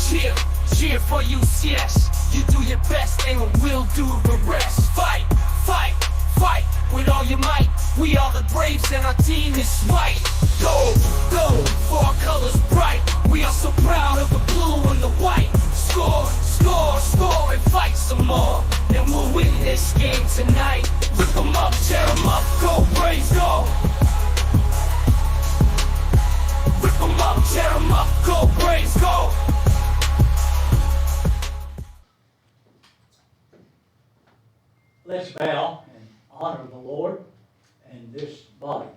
Cheer, cheer for UCS. You do your best and we'll do the rest. Fight, fight, fight with all your might. We are the Braves and our team is white. Go, go, for our colors bright. We are so proud of the blue and the white. Score, score, score and fight some more. And we'll win this game tonight. Rip them up, tear them up, go Braves, go. Rip them up, tear them up, go Braves, go. Let's bow and honor the Lord and this body.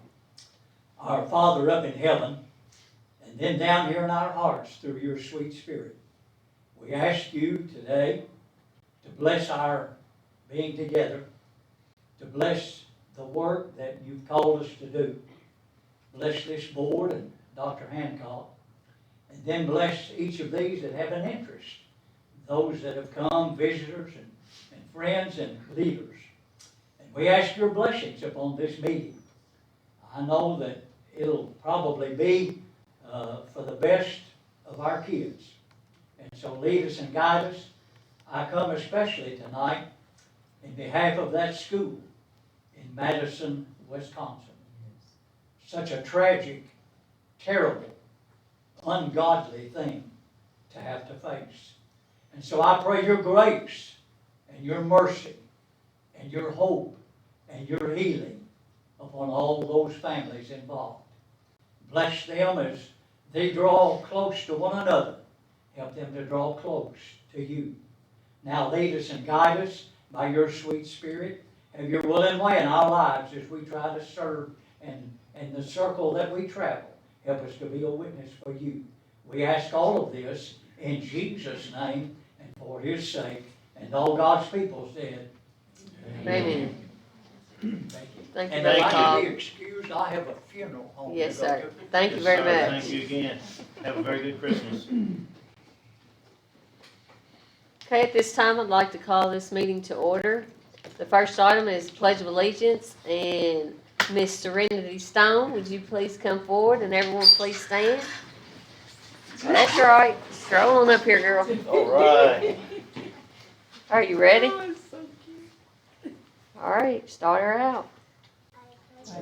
Our Father up in heaven, and then down here in our hearts through your sweet Spirit, we ask you today to bless our being together, to bless the work that you've called us to do. Bless this board and Dr. Hancock, and then bless each of these that have an interest, those that have come, visitors and friends and leaders. And we ask your blessings upon this meeting. I know that it'll probably be for the best of our kids. And so lead us and guide us. I come especially tonight in behalf of that school in Madison, Wisconsin. Such a tragic, terrible, ungodly thing to have to face. And so I pray your grace and your mercy and your hope and your healing upon all those families involved. Bless them as they draw close to one another. Help them to draw close to you. Now lead us and guide us by your sweet Spirit. Have your will and way in our lives as we try to serve and the circle that we travel. Help us to be a witness for you. We ask all of this in Jesus' name and for his sake. And all God's people said, Amen. Thank you. Thank you And very if I much. could be excused, I have a funeral home Yes, to go sir. to. Thank you Yes, very sir. much. Thank you again. Have a very good Christmas. Okay, at this time, I'd like to call this meeting to order. The first item is Pledge of Allegiance, and Miss Serenity Stone, would you please come forward, and everyone please stand? That's right. Stroll on up here, girl. All right. Are you ready? All right, start her out.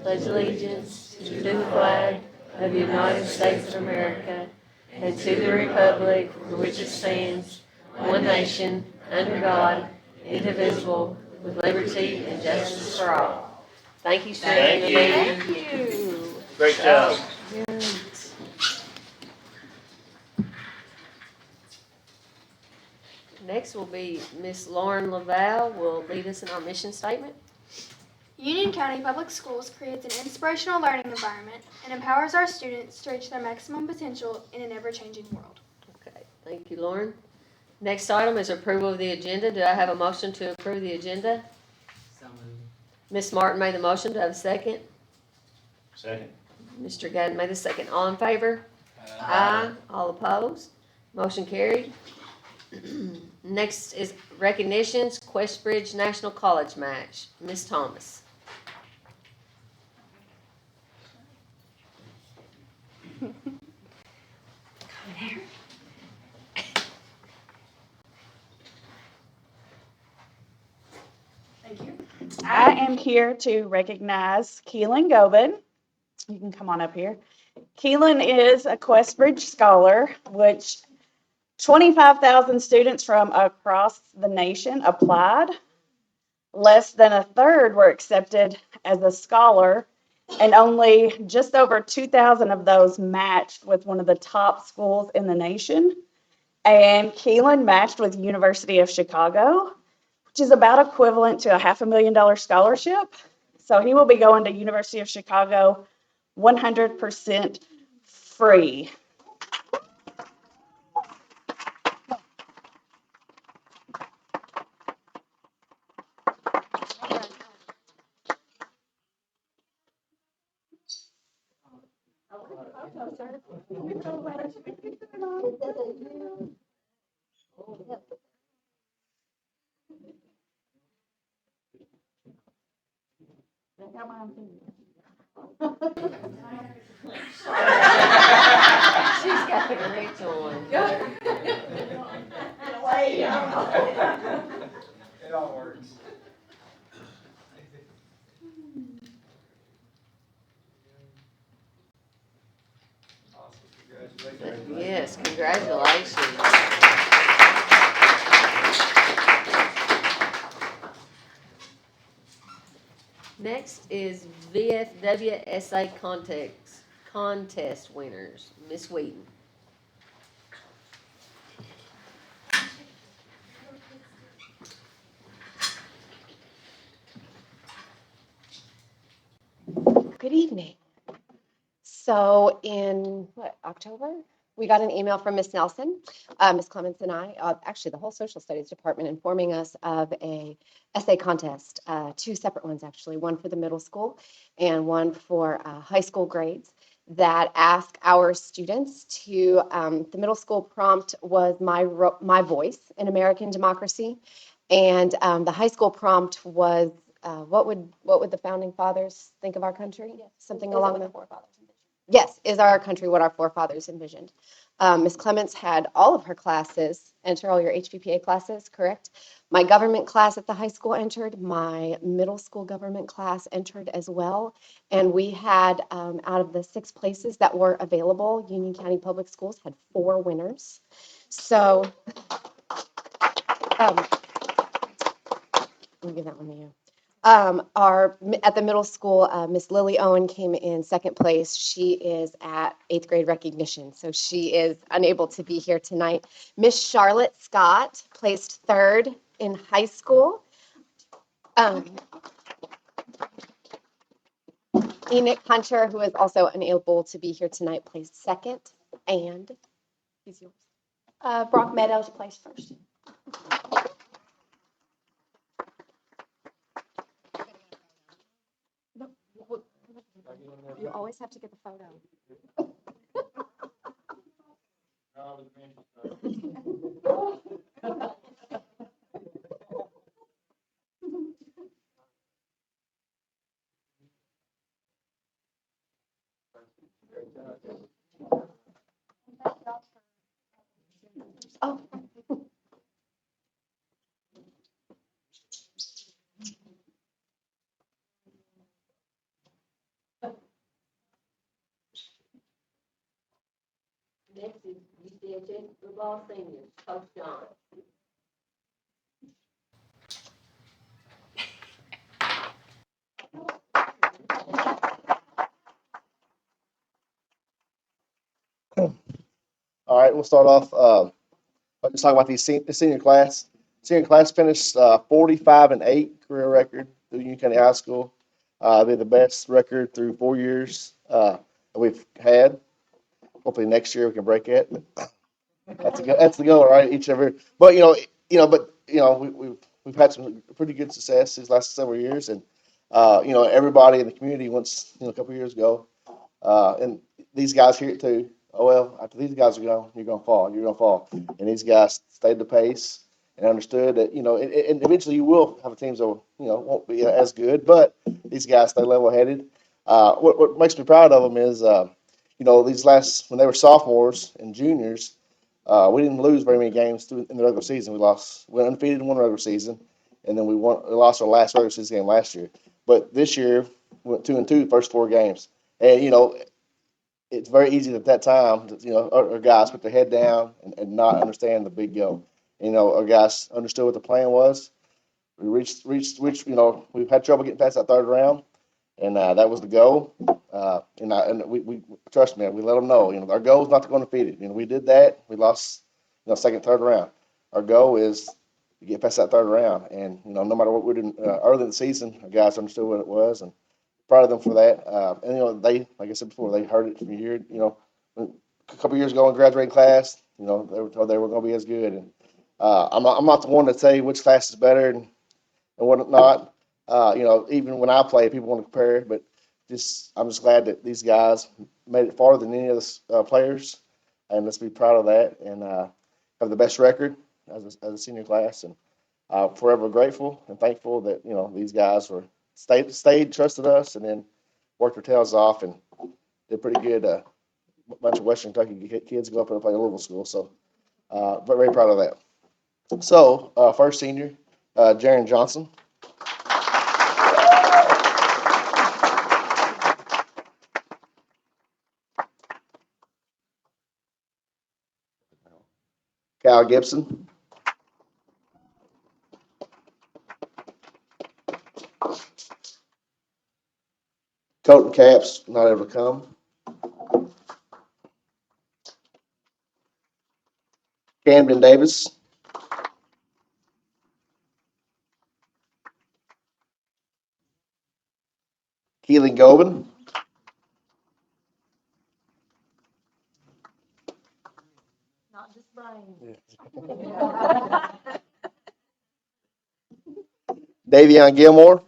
Pledge allegiance to the flag of the United States of America and to the republic for which it stands, one nation, under God, indivisible, with liberty and justice for all. Thank you, Serenity. Thank you. Thank you. Great job. Good. Next will be Miss Lauren Laval will lead us in our mission statement. Union County Public Schools creates an inspirational learning environment and empowers our students to reach their maximum potential in an ever-changing world. Okay, thank you, Lauren. Next item is approval of the agenda. Do I have a motion to approve the agenda? So moved. Ms. Martin made the motion. Do I have a second? Second. Mr. Gadden made the second. All in favor? Aye. All opposed? Motion carried. Next is recognitions, Questbridge National College match. Ms. Thomas. Thank you. I am here to recognize Keelan Gobin. You can come on up here. Keelan is a Questbridge Scholar, which 25,000 students from across the nation applied. Less than a third were accepted as a scholar, and only just over 2,000 of those matched with one of the top schools in the nation. And Keelan matched with University of Chicago, which is about equivalent to a $500,000 scholarship. So he will be going to University of Chicago 100% free. She's got the rich on. It all works. Awesome, congratulations. Yes, congratulations. Next is VFW essay contest winners, Miss Wheaton. Good evening. So in October, we got an email from Miss Nelson, Miss Clements and I, actually the whole social studies department informing us of a essay contest, two separate ones actually, one for the middle school and one for high school grades that ask our students to, the middle school prompt was my voice in American democracy. And the high school prompt was what would the founding fathers think of our country? Yes. Something along the forefathers. Yes, is our country what our forefathers envisioned? Ms. Clements had all of her classes enter, all your HPPA classes, correct? My government class at the high school entered, my middle school government class entered as well. And we had, out of the 6 places that were available, Union County Public Schools had 4 winners. So, let me give that one to you. At the middle school, Miss Lily Owen came in 2nd place. She is at 8th grade recognition, so she is unable to be here tonight. Miss Charlotte Scott placed 3rd in high school. Enoch Hunter, who is also unable to be here tonight, placed 2nd, and he's yours. Brock Meadows placed first. You always have to get the photo. Oh. Next is UCHS football seniors, Coach John. All right, we'll start off. I'll just talk about the senior class. Senior class finished 45-8 career record through Union County High School. They're the best record through 4 years that we've had. Hopefully next year we can break it. That's the goal, right? Each every, but we've had some pretty good success these last several years, and everybody in the community once a couple years ago, and these guys hear it too. Oh well, after these guys are gone, you're gonna fall. You're gonna fall, and these guys stayed the pace and understood that and eventually you will have teams that won't be as good, but these guys stay level headed. What makes me proud of them is these last when they were sophomores and juniors. We didn't lose very many games in the regular season. We went undefeated in one regular season, and then we lost our last regular season game last year. But this year, we went 2-2 the first 4 games. And, it's very easy at that time, our guys put their head down and not understand the big go. Our guys understood what the plan was. We reached, we've had trouble getting past that 3rd round, and that was the goal. And we trust me, we let them know. Our goal is not to go undefeated. We did that. We lost, 2nd, 3rd round. Our goal is to get past that 3rd round, and no matter what we're doing early in the season, our guys understood what it was, and proud of them for that. And they, like I said before, they heard it from a year. A couple of years ago in graduating class, they were told they were going to be as good. And I'm not the one to say which class is better and what not. Even when I play, people want to compare, but I'm just glad that these guys made it farther than any of the players, and let's be proud of that and have the best record as a senior class. And forever grateful and thankful that these guys stayed, trusted us, and then worked their tails off and did pretty good. A bunch of Western Kentucky kids go up and play Louisville school, so very proud of that. So, first senior, Jaron Johnson. Kyle Gibson. Colton Caps, not able to come. Camden Davis. Keelan Gobin. Not just Brian. Davion Gilmore.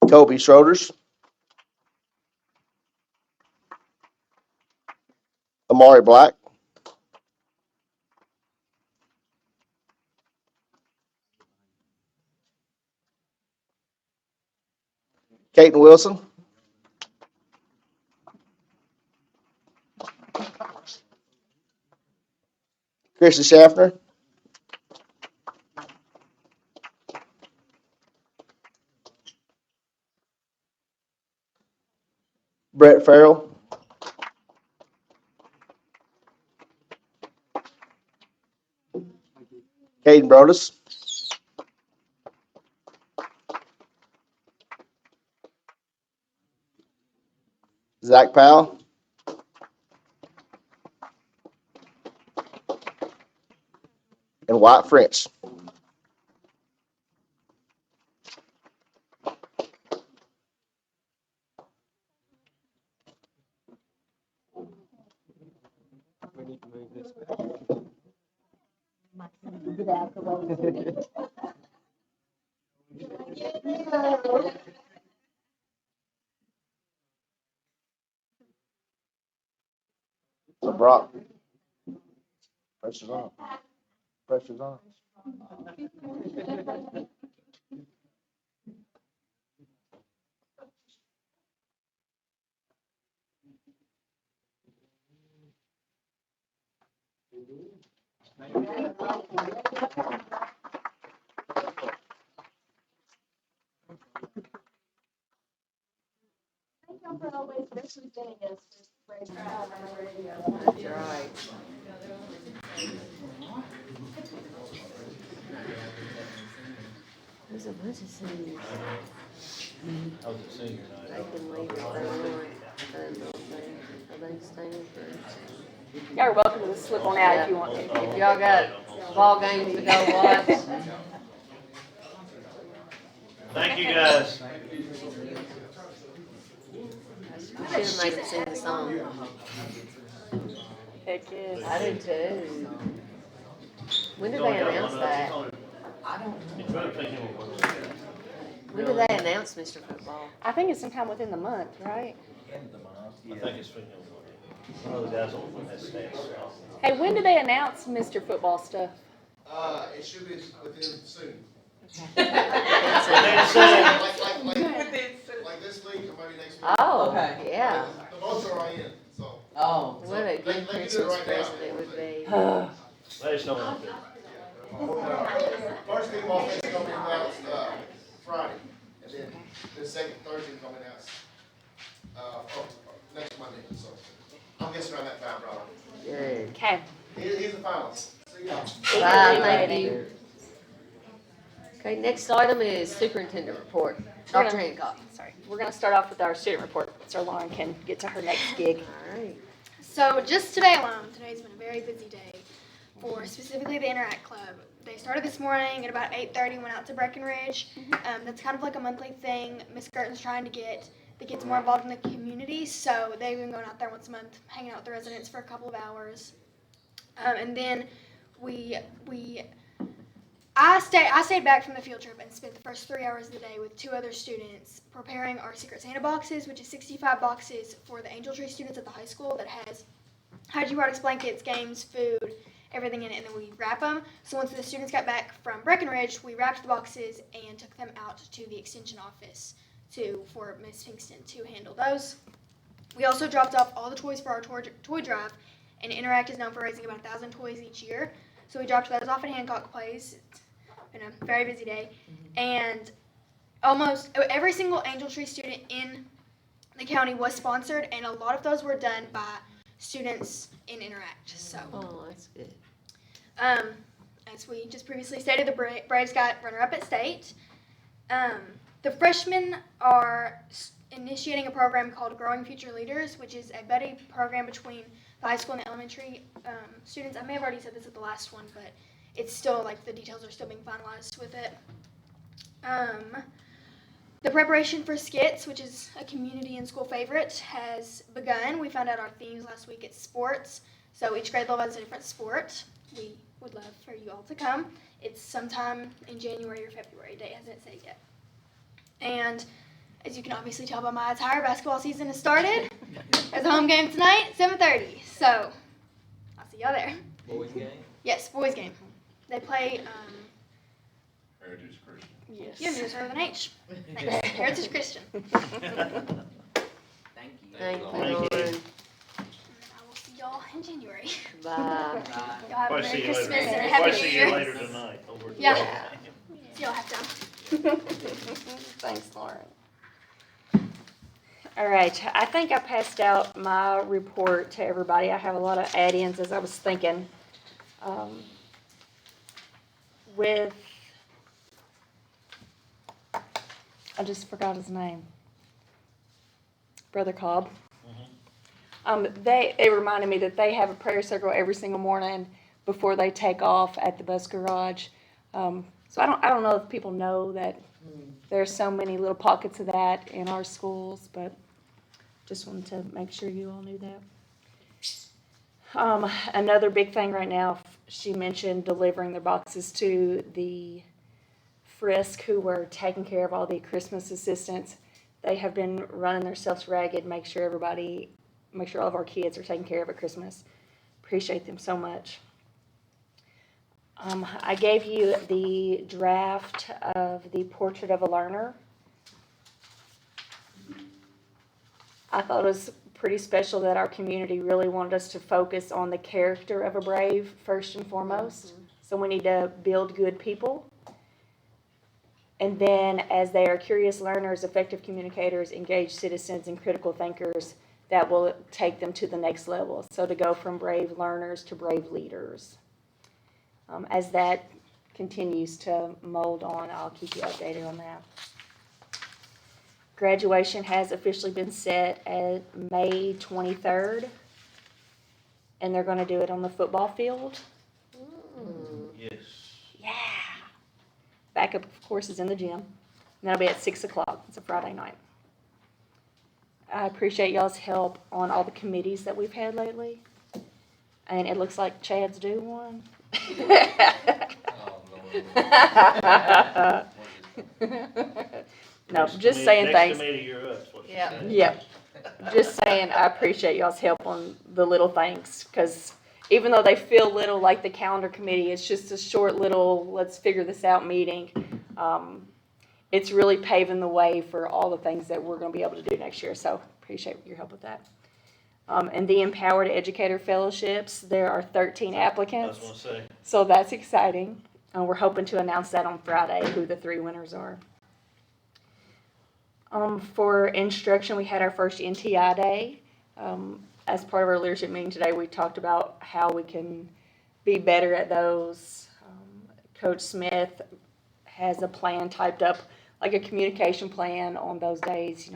Kobe Schroeders. Amari Black. Caden Wilson. Christian Schaffner. Brett Farrell. Caden Brodus. Zach Powell. And White French. So Brock. Pressure's on. Pressure's on. That's right. There's a bunch of seniors. How's it senior night? They can leave if they want. Are they staying for? Y'all are welcome to slip on out if you want to. If y'all got ball games to go watch. Thank you, guys. We should have made them sing the song. Heck yeah. I do too. When did they announce that? When did they announce Mr. Football? I think it's sometime within the month, right? I think it's for him. One of the guys on that stage. Hey, when do they announce Mr. Football stuff? It should be within soon. It's, Like this week or maybe next week. Oh, Okay. yeah. The votes are already in, so. Oh. What a They good can do it Christmas right now. present it would be. Let us know when it's good. First team offense is gonna be announced, Friday, and then the second, third team gonna be announced, next Monday, so. I'm guessing around that time, brother. Good. Okay. He's the finalist. See y'all. Bye, thank you. Okay, next item is superintendent report. Dr. Hancock. Sorry. We're going to start off with our student report so Lauren can get to her next gig. All right. So just today alone, today's been a very busy day for specifically the Interact Club. They started this morning at about 8:30, went out to Breckenridge. That's kind of like a monthly thing. Miss Gerton's trying to get the kids more involved in the community, so they've been going out there once a month, hanging out with the residents for a couple of hours. And then I stayed back from the field trip and spent the first 3 hours of the day with 2 other students preparing our Secret Santa boxes, which is 65 boxes for the Angel Tree students at the high school that has hygiene products, blankets, games, food, everything in it, and then we wrap them. So once the students got back from Breckenridge, we wrapped the boxes and took them out to the extension office for Miss Pinkston to handle those. We also dropped off all the toys for our toy drive and Interact is known for raising about 1,000 toys each year. So we dropped those off at Hancock Place. It's been a very busy day, and almost every single Angel Tree student in the county was sponsored, and a lot of those were done by students in Interact. So, Oh, that's good. as we just previously stated, the Braves got runner-up at state. The freshmen are initiating a program called Growing Future Leaders, which is a buddy program between the high school and the elementary students. I may have already said this at the last one, but it's still like the details are still being finalized with it. The preparation for skits, which is a community and school favorite, has begun. We found out our themes last week at sports. So each grade level has a different sport. We would love for you all to come. It's sometime in January or February. Date hasn't set yet. And as you can obviously tell by my attire, basketball season has started. There's a home game tonight, 7:30. So I'll see y'all there. Boys game? Yes, boys game. They play Heritage Christian. Yes. you knew her with an H. Thanks. Heritage Christian. Thank you. Thank you, Thank Lord. I will see y'all in January. Bye. Y'all have a Probably Merry see you Christmas later. and a Probably Happy New see you Year. later tonight. Over at the Yeah. ball game. See y'all have time. Thanks, Lauren. All right, I think I passed out my report to everybody. I have a lot of add-ins as I was thinking. With, I just forgot his name. Brother Cobb. It reminded me that they have a prayer circle every single morning before they take off at the bus garage. So I don't know if people know that there are so many little pockets of that in our schools, but just wanted to make sure you all knew that. Another big thing right now, she mentioned delivering their boxes to the Frisk, who were taking care of all the Christmas assistants. They have been running themselves ragged, make sure all of our kids are taken care of at Christmas. Appreciate them so much. I gave you the draft of the Portrait of a Learner. I thought it was pretty special that our community really wanted us to focus on the character of a brave first and foremost. So we need to build good people. And then as they are curious learners, effective communicators, engaged citizens, and critical thinkers, that will take them to the next level. So to go from brave learners to brave leaders. As that continues to mold on, I'll keep you updated on that. Graduation has officially been set at May 23rd, and they're going to do it on the football field. Yes. Yeah. Backup, of course, is in the gym. And that'll be at 6 o'clock. It's a Friday night. I appreciate y'all's help on all the committees that we've had lately. And it looks like Chad's due one. No, just saying thanks. Next committee, you're up. is what she Yeah. said. Yep. Just saying, I appreciate y'all's help on the little things, because even though they feel little, like the calendar committee, it's just a short little, let's figure this out meeting. It's really paving the way for all the things that we're gonna be able to do next year, so appreciate your help with that. And the Empowered Educator Fellowships, there are 13 I was applicants, gonna say, so that's exciting. We're hoping to announce that on Friday, who the 3 winners are. For instruction, we had our first NTI day. As part of our leadership meeting today, we talked about how we can be better at those. Coach Smith has a plan typed up, like a communication plan on those days,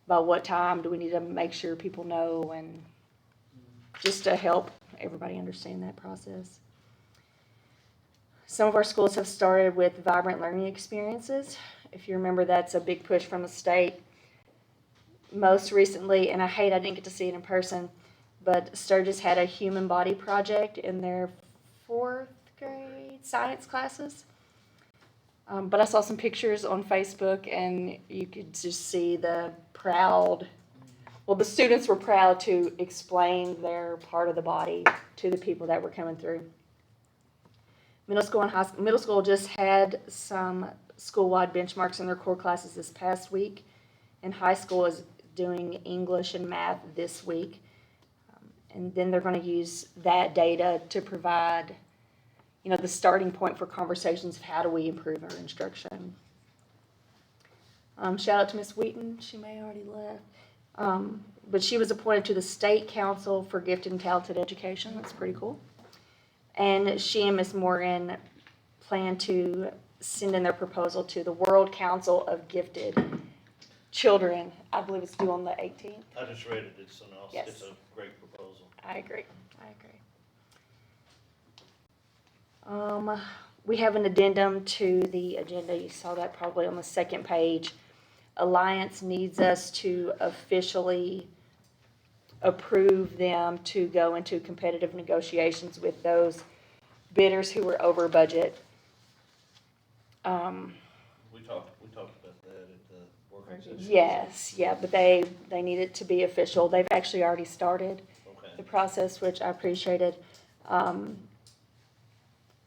by what time do we need to make sure people know, and just to help everybody understand that process. Some of our schools have started with vibrant learning experiences. If you remember, that's a big push from the state. Most recently, and I didn't get to see it in person, but Sturgis had a human body project in their 4th grade science classes. But I saw some pictures on Facebook, and you could just see the students were proud to explain their part of the body to the people that were coming through. Middle school just had some school-wide benchmarks in their core classes this past week, and high school is doing English and math this week. And then they're gonna use that data to provide, the starting point for conversations of how do we improve our instruction. Shout out to Miss Wheaton, she may have already left. But she was appointed to the State Council for Gifted and Talented Education, that's pretty cool. And she and Miss Morgan plan to send in their proposal to the World Council of Gifted Children. I believe it's due on the 18th. I just read it, it's Yes. it's a great proposal. I agree. We have an addendum to the agenda. You saw that probably on the second page. Alliance needs us to officially approve them to go into competitive negotiations with those bidders who were over budget. We talked about that at the working session. Yes, yeah, but they need it to be official. They've actually already started the Okay, process, which I appreciated.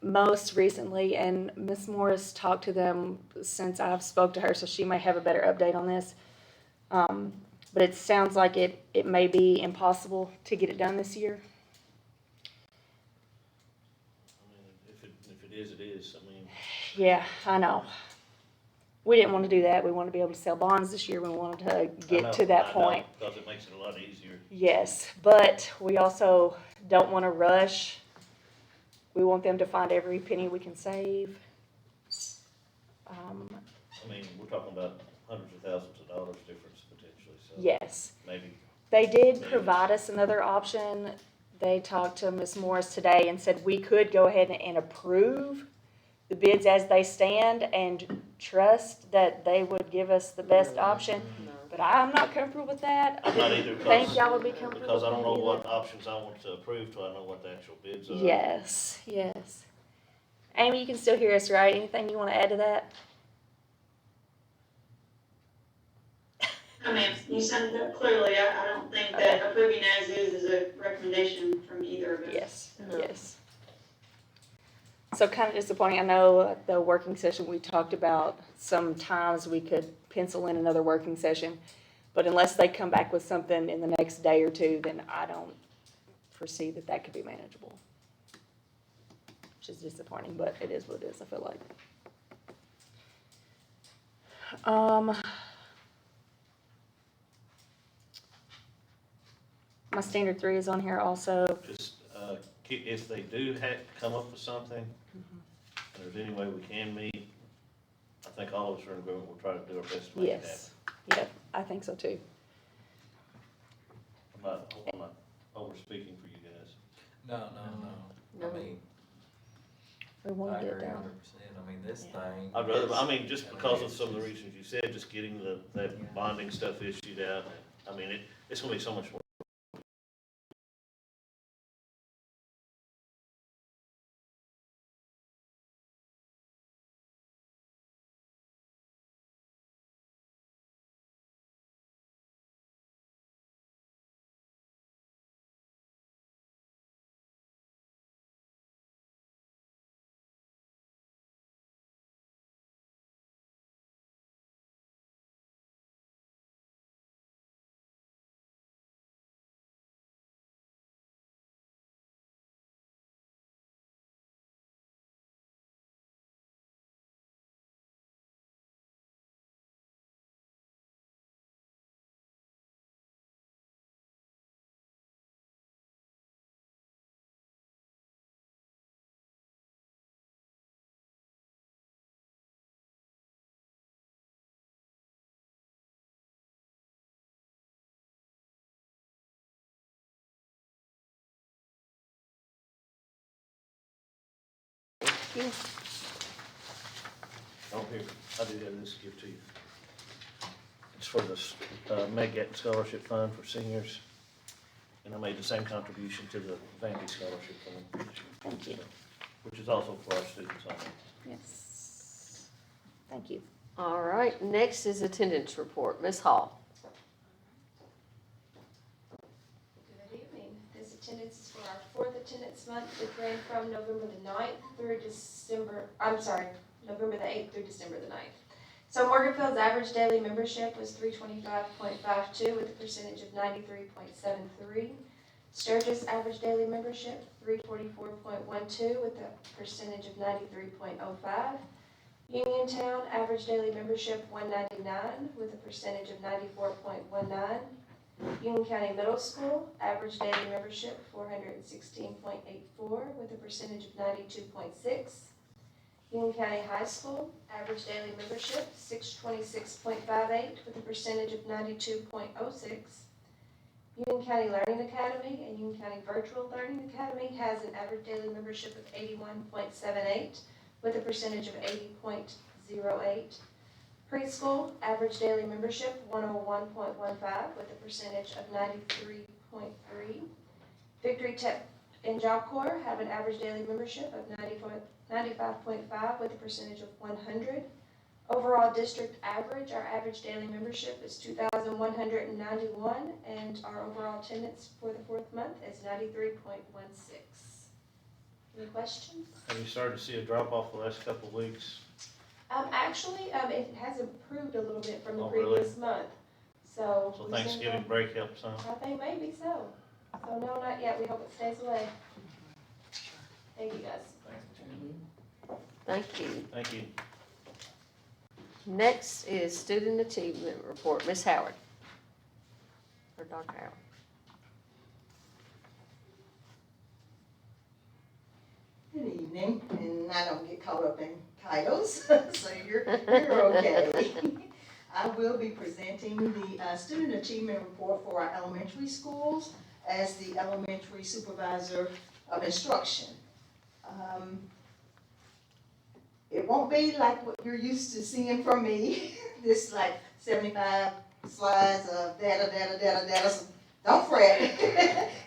Most recently, and Ms. Morris talked to them since I've spoke to her, so she may have a better update on this. But it sounds like it may be impossible to get it done this year. I mean, if it is, it is, I mean, Yeah, I know. We didn't want to do that. We wanted to be able to sell bonds this year. We wanted to I get know, to that I know, point. because it makes it a lot easier. Yes, but we also don't want to rush. We want them to find every penny we can save. I mean, we're talking about hundreds of thousands of dollars difference potentially, so. Yes. Maybe, They did provide us another option. They talked to Ms. Morris today and said we could go ahead and approve the bids as they stand and trust that they would give us the best option. But I'm not comfortable with that. I I'm not didn't either, think y'all would be comfortable because I with don't that know what either. options I want to approve till I know what the actual bids are. Yes, yes. Amy, you can still hear us, right? Anything you want to add to that? I mean, you summed it up clearly. I don't think that approving as is a recommendation from either of us. Yes, yes. So kind of disappointing. I know at the working session, we talked about sometimes we could pencil in another working session. But unless they come back with something in the next day or two, then I don't foresee that that could be manageable. Which is disappointing, but it is what it is, I feel like. My standard 3 is on here also. Just, if they do come up with something, and there's any way we can meet, I think all of us are in agreement, we'll try to do our best to make it happen. Yes, yep, I think so too. I'm not over speaking for you guys. No. I mean, We I want to get it agree down. 100%. I mean, this thing. I'd rather, I is- mean, just because of some of the reasons you said, just getting that bonding stuff issued out, I mean, it's gonna be so much more. Oh, here, I do have this to give to you. It's for the MEGAT Scholarship Fund for seniors, and I made the same contribution to the Vandy Scholarship Fund. Thank you. Which is also for our students on it. Yes. Thank you. All right, next is attendance report. Ms. Hall. Good evening. This attendance is for our fourth attendance month, which ran from November the 9th through November the 8th through December the 9th. So Morganfield's average daily membership was 325.52 with a percentage of 93.73. Sturgis average daily membership, 344.12 with a percentage of 93.05. Uniontown average daily membership, 199 with a percentage of 94.19. Union County Middle School, average daily membership, 416.84 with a percentage of 92.6. Union County High School, average daily membership, 626.58 with a percentage of 92.06. Union County Learning Academy and Union County Virtual Learning Academy has an average daily membership of 81.78 with a percentage of 80.08. Preschool, average daily membership, 101.15 with a percentage of 93.3. Victory Tech and Job Corps have an average daily membership of 95.5 with a percentage of 100. Overall district average, our average daily membership is 2,191, and our overall attendance for the fourth month is 93.16. Any questions? Have you started to see a drop off the last couple of weeks? Actually, it has improved a little bit from the Oh, really? previous month, so. So we've seen Thanksgiving that. break helps, huh? I think maybe so. So no, not yet. We hope it stays away. Thank you, guys. Thank you. Thank you. Next is student achievement report. Ms. Howard. Or Dr. Howard. Good evening, and I don't get caught up in titles, so you're okay. I will be presenting the student achievement report for our elementary schools as the elementary supervisor of instruction. It won't be like what you're used to seeing from me, this like 75 slides of data, so don't fret.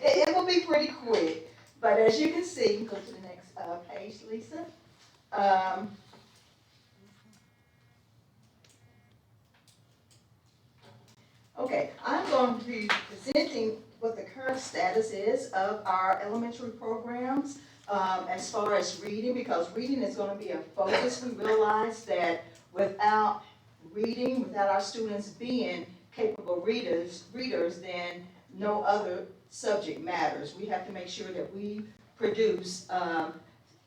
It will be pretty quick, but as you can see, go to the next page, Lisa. Okay, I'm going to be presenting what the current status is of our elementary programs as far as reading, because reading is going to be a focus. We realize that without reading, without our students being capable readers, then no other subject matters. We have to make sure that we produce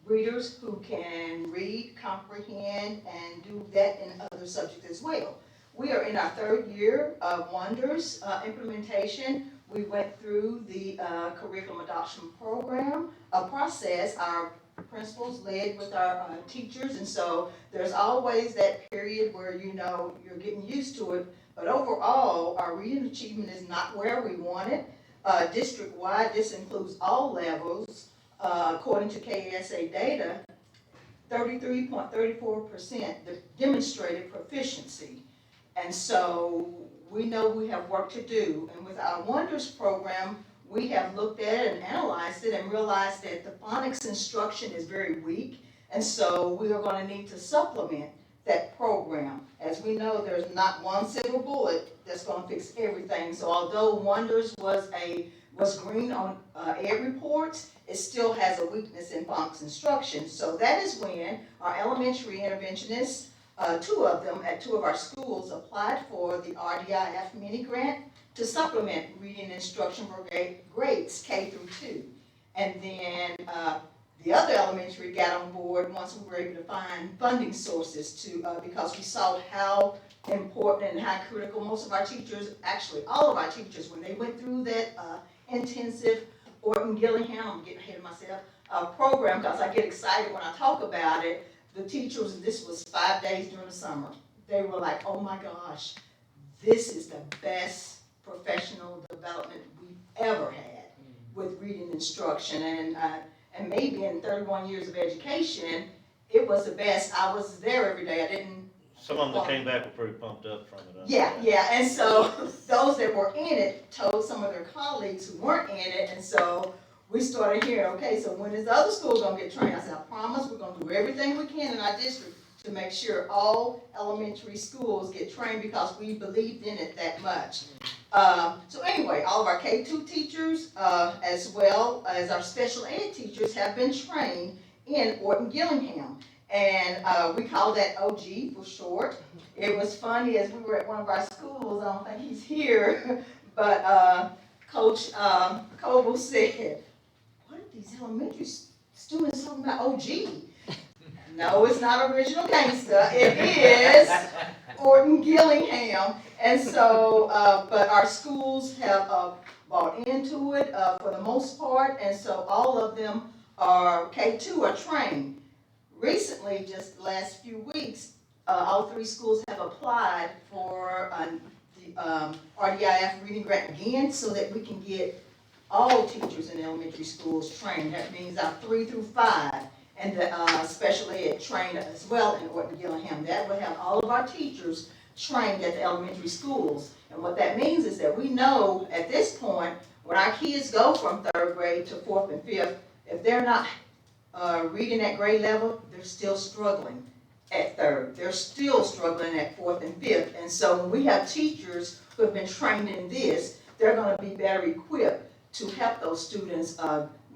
readers who can read, comprehend, and do that in other subjects as well. We are in our third year of Wonders implementation. We went through the curriculum adoption program, a process our principals led with our teachers, and so there's always that period where you know you're getting used to it, but overall our reading achievement is not where we want it. District-wide, this includes all levels. According to KSA data, 33.34% demonstrated proficiency. And so we know we have work to do. And with our Wonders program, we have looked at it and analyzed it and realized that the phonics instruction is very weak. And so we are going to need to supplement that program. As we know, there's not one silver bullet that's going to fix everything. So although Wonders was green on ed reports, it still has a weakness in phonics instruction. So that is when our elementary interventionists, two of them at two of our schools, applied for the RDIF mini grant to supplement reading instruction for grades K through 2. And then the other elementary got on board once we were able to find funding sources to, because we saw how important and how critical most of our teachers, actually all of our teachers, when they went through that intensive Orton Gillingham, I'm getting ahead of myself, program, because I get excited when I talk about it. The teachers, this was 5 days during the summer, they were like, oh my gosh, this is the best professional development we've ever had with reading instruction. And maybe in 31 years of education, it was the best. I was there every day. I didn't. Some of them that came back were pretty pumped up from it. Yeah, and so those that were in it told some of their colleagues who weren't in it, and so we started hearing, okay, so when is the other school gonna get trained? I said, I promise we're gonna do everything we can in our district to make sure all elementary schools get trained because we believed in it that much. So anyway, all of our K-2 teachers, as well as our special ed teachers, have been trained in Orton Gillingham. And we call that OG for short. It was funny as we were at one of our schools, I don't think he's here, but Coach Coble said, what are these elementary students talking about OG? No, it's not Original Gangsta. It is Orton Gillingham. And so, but our schools have bought into it for the most part, and so all of them are K2 are trained. Recently, just the last few weeks, all three schools have applied for the RDIF reading grant again, so that we can get all teachers in elementary schools trained. That means our 3 through 5 and the special ed trained as well in Orton Gillingham. That would have all of our teachers trained at the elementary schools. And what that means is that we know at this point, when our kids go from 3rd grade to 4th and 5th, if they're not reading at grade level, they're still struggling at 3rd. They're still struggling at 4th and 5th. And so when we have teachers who have been trained in this, they're going to be better equipped to help those students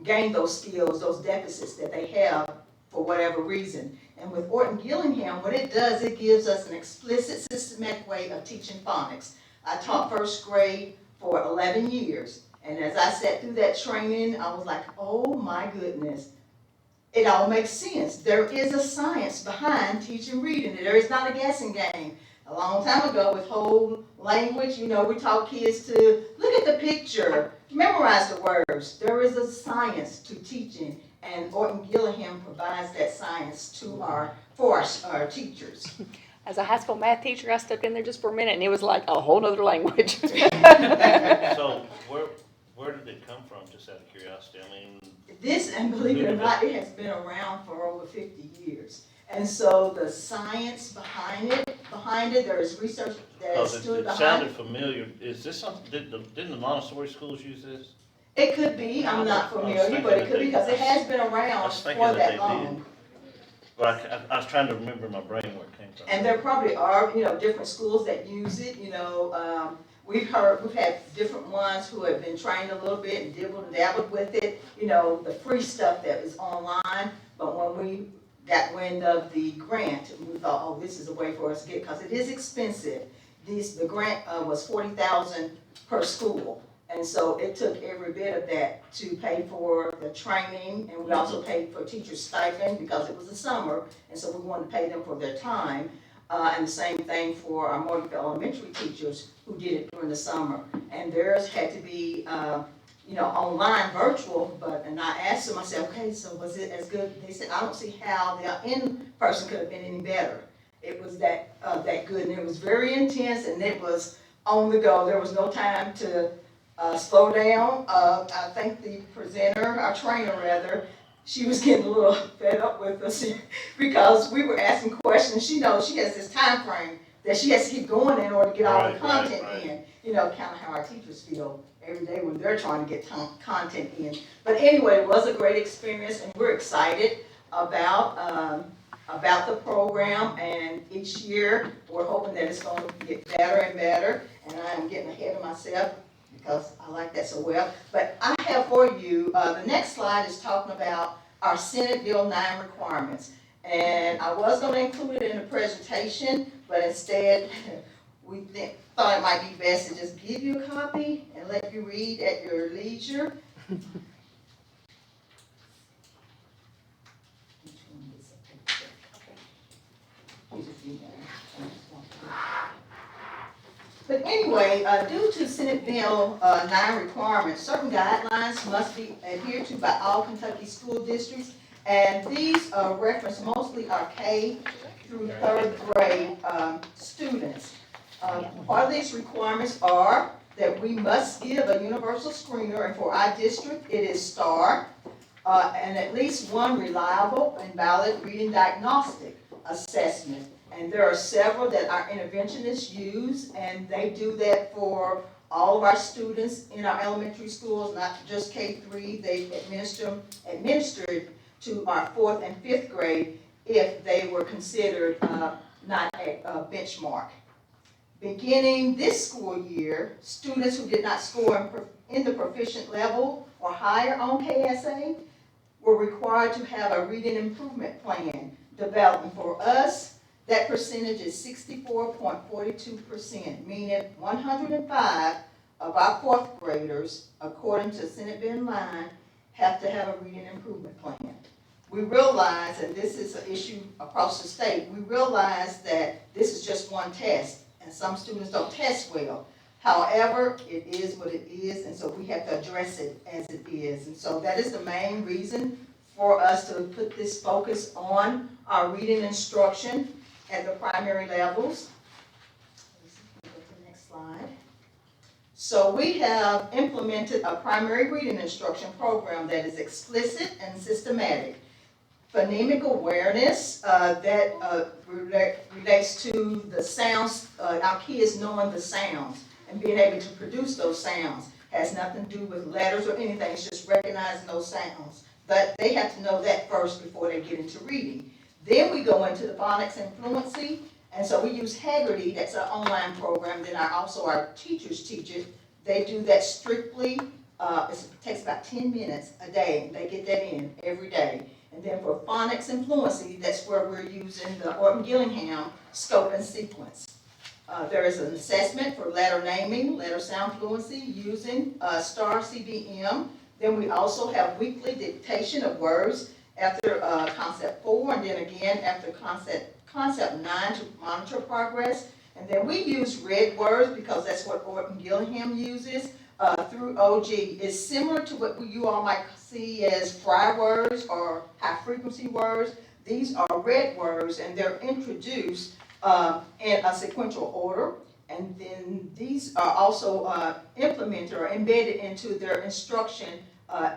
gain those skills, those deficits that they have for whatever reason. And with Orton Gillingham, what it does, it gives us an explicit, systematic way of teaching phonics. I taught 1st grade for 11 years. And as I sat through that training, I was like, oh my goodness. It all makes sense. There is a science behind teaching reading. There is not a guessing game. A long time ago with whole language, we taught kids to look at the picture, memorize the words. There is a science to teaching, and Orton Gillingham provides that science for our teachers. As a high school math teacher, I stepped in there just for a minute, and it was like a whole nother language. So where did it come from, just out of curiosity? I mean, This, and believe it or not, it has been around for over 50 years. And so the science behind it, there is research that is stood it behind sounded it. familiar. Is this something, didn't the Montessori schools use this? It could be, I'm not familiar, but it could be, because it has been I around was for thinking that that they long. did. But I was trying to remember in my brain where it came from. And there probably are, different schools that use it, we've had different ones who have been trained a little bit and dabbled with it, the free stuff that is online. But when we got wind of the grant, we thought, oh, this is a way for us to get, because it is expensive. The grant was $40,000 per school. And so it took every bit of that to pay for the training, and we also paid for teachers' stipend because it was the summer, and so we wanted to pay them for their time. And the same thing for our Morganville elementary teachers who did it during the summer. And theirs had to be, online, virtual, and I asked them, I said, okay, so was it as good? They said, I don't see how the in-person could have been any better. It was that good, and it was very intense, and it was on the go. There was no time to slow down. I think the presenter, our trainer rather, she was getting a little fed up with us because we were asking questions. She knows she has this time frame that she has to keep going in order to get all the content in. Kind of how our teachers feel every day when they're trying to get content in. But anyway, it was a great experience, and we're excited about the program. And each year, we're hoping that it's going to get better and better. And I am getting ahead of myself, because I like that so well. But I have for you, the next slide is talking about our Senate Bill 9 requirements. And I was going to include it in the presentation, but instead, we thought it might be best to just give you a copy and let you read at your leisure. But anyway, due to Senate Bill 9 requirements, certain guidelines must be adhered to by all Kentucky school districts, and these reference mostly our K through 3rd grade students. Part of these requirements are that we must give a universal screener, and for our district, it is STAR, and at least one reliable and valid reading diagnostic assessment. And there are several that our interventionists use, and they do that for all of our students in our elementary schools, not just K-3. They administered to our 4th and 5th grade if they were considered not a benchmark. Beginning this school year, students who did not score in the proficient level or higher on KSA were required to have a reading improvement plan developed. For us, that percentage is 64.42%, meaning 105 of our fourth graders, according to Senate Bill 9, have to have a reading improvement plan. We realize, and this is an issue across the state, we realize that this is just one test, and some students don't test well. However, it is what it is, and so we have to address it as it is. And so that is the main reason for us to put this focus on our reading instruction at the primary levels. Go to the next slide. So we have implemented a primary reading instruction program that is explicit and systematic. Phonemic awareness that relates to the sounds, our kids knowing the sounds and being able to produce those sounds. Has nothing to do with letters or anything, it's just recognizing those sounds. But they have to know that first before they get into reading. Then we go into the phonics and fluency, and so we use Haggerty, that's our online program, then also our teachers teach it. They do that strictly, it takes about 10 minutes a day, they get that in every day. And then for phonics and fluency, that's where we're using the Orton-Gillingham scope and sequence. There is an assessment for letter naming, letter sound fluency using STAR CBM. Then we also have weekly dictation of words after concept 4, and then again after concept 9 to monitor progress. And then we use red words because that's what Orton-Gillingham uses through OG. It's similar to what you all might see as fry words or high frequency words. These are red words, and they're introduced in a sequential order. And then these are also implemented or embedded into their instruction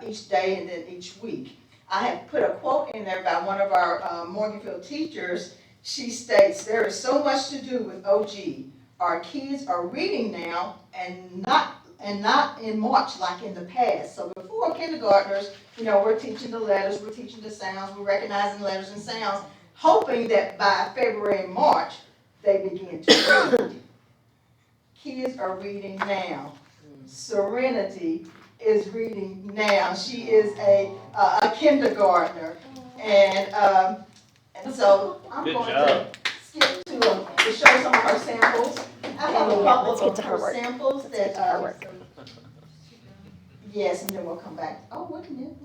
each day and then each week. I have put a quote in there by one of our Morganfield teachers. She states, "There is so much to do with OG. Our kids are reading now and not in March like in the past." So before kindergartners, we're teaching the letters, we're teaching the sounds, we're recognizing letters and sounds, hoping that by February and March, they begin to read. Kids are reading now. Serenity is reading now. She is a kindergartner, and so I'm Good going job. to skip to show some of her samples. I have a couple Let's get of to her her work. samples Let's get to her work. Yes, and then we'll come back. Oh, wait a minute.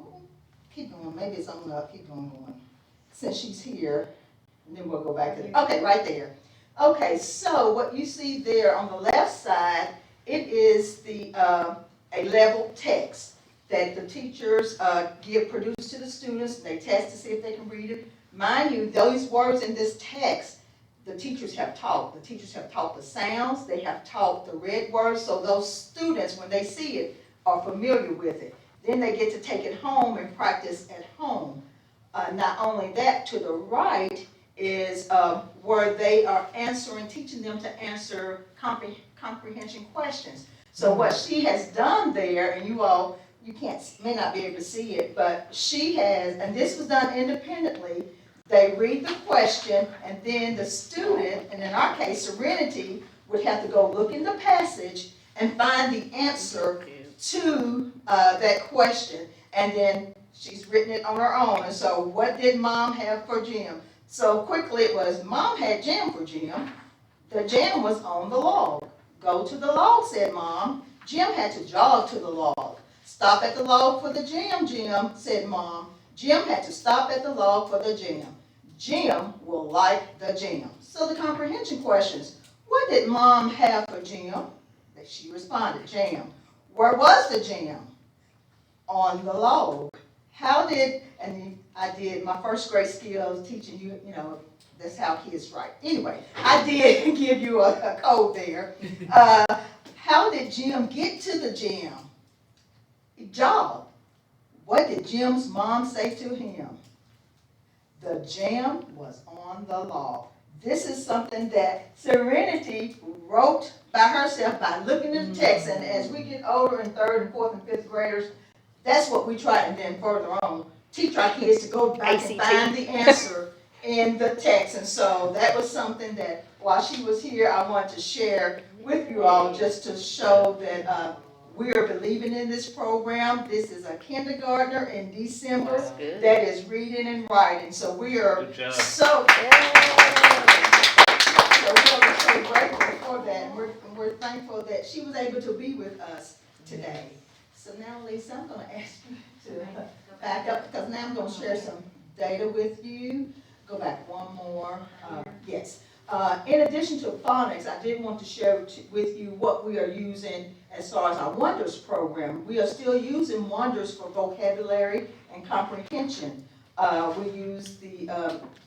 Keep going. Maybe it's on up. Keep going. Since she's here, and then we'll go back to the, okay, right there. Okay, so what you see there on the left side, it is the a level text that the teachers produce to the students. They test to see if they can read it. Mind you, those words in this text, the teachers have taught. The teachers have taught the sounds. They have taught the red words, so those students, when they see it, are familiar with it. Then they get to take it home and practice at home. Not only that, to the right is where they are teaching them to answer comprehension questions. So what she has done there, and you may not be able to see it, but she has, and this was done independently. They read the question, and then the student, and in our case, Serenity, would have to go look in the passage and find the answer to that question. And then she's written it on her own. And so what did Mom have for Jim? So quickly it was, Mom had jam for Jim. The jam was on the log. Go to the log, said Mom. Jim had to jog to the log. Stop at the log for the jam, Jim, said Mom. Jim had to stop at the log for the jam. Jim will like the jam. So the comprehension questions. What did Mom have for Jim? She responded, jam. Where was the jam? On the log. And I did my first grade skills teaching you, that's how kids write. Anyway, I did give you a code there. How did Jim get to the jam? He jogged. What did Jim's mom say to him? The jam was on the log. This is something that Serenity wrote by herself by looking at the text. And as we get older in 3rd and 4th and 5th graders, that's what we try, and then further on, teach our kids to go back and find the answer in the text. And so that was something that while she was here, I wanted to share with you all just to show that we are believing in this program. This is a kindergartner in December that is reading and writing. So we are Good job. so. we're so grateful for that, and we're thankful that she was able to be with us today. So now, Lisa, I'm gonna ask you to back up, because now I'm gonna share some data with you. Go back one more, yes. In addition to phonics, I did want to share with you what we are using as far as our Wonders program. We are still using Wonders for vocabulary and comprehension. We use the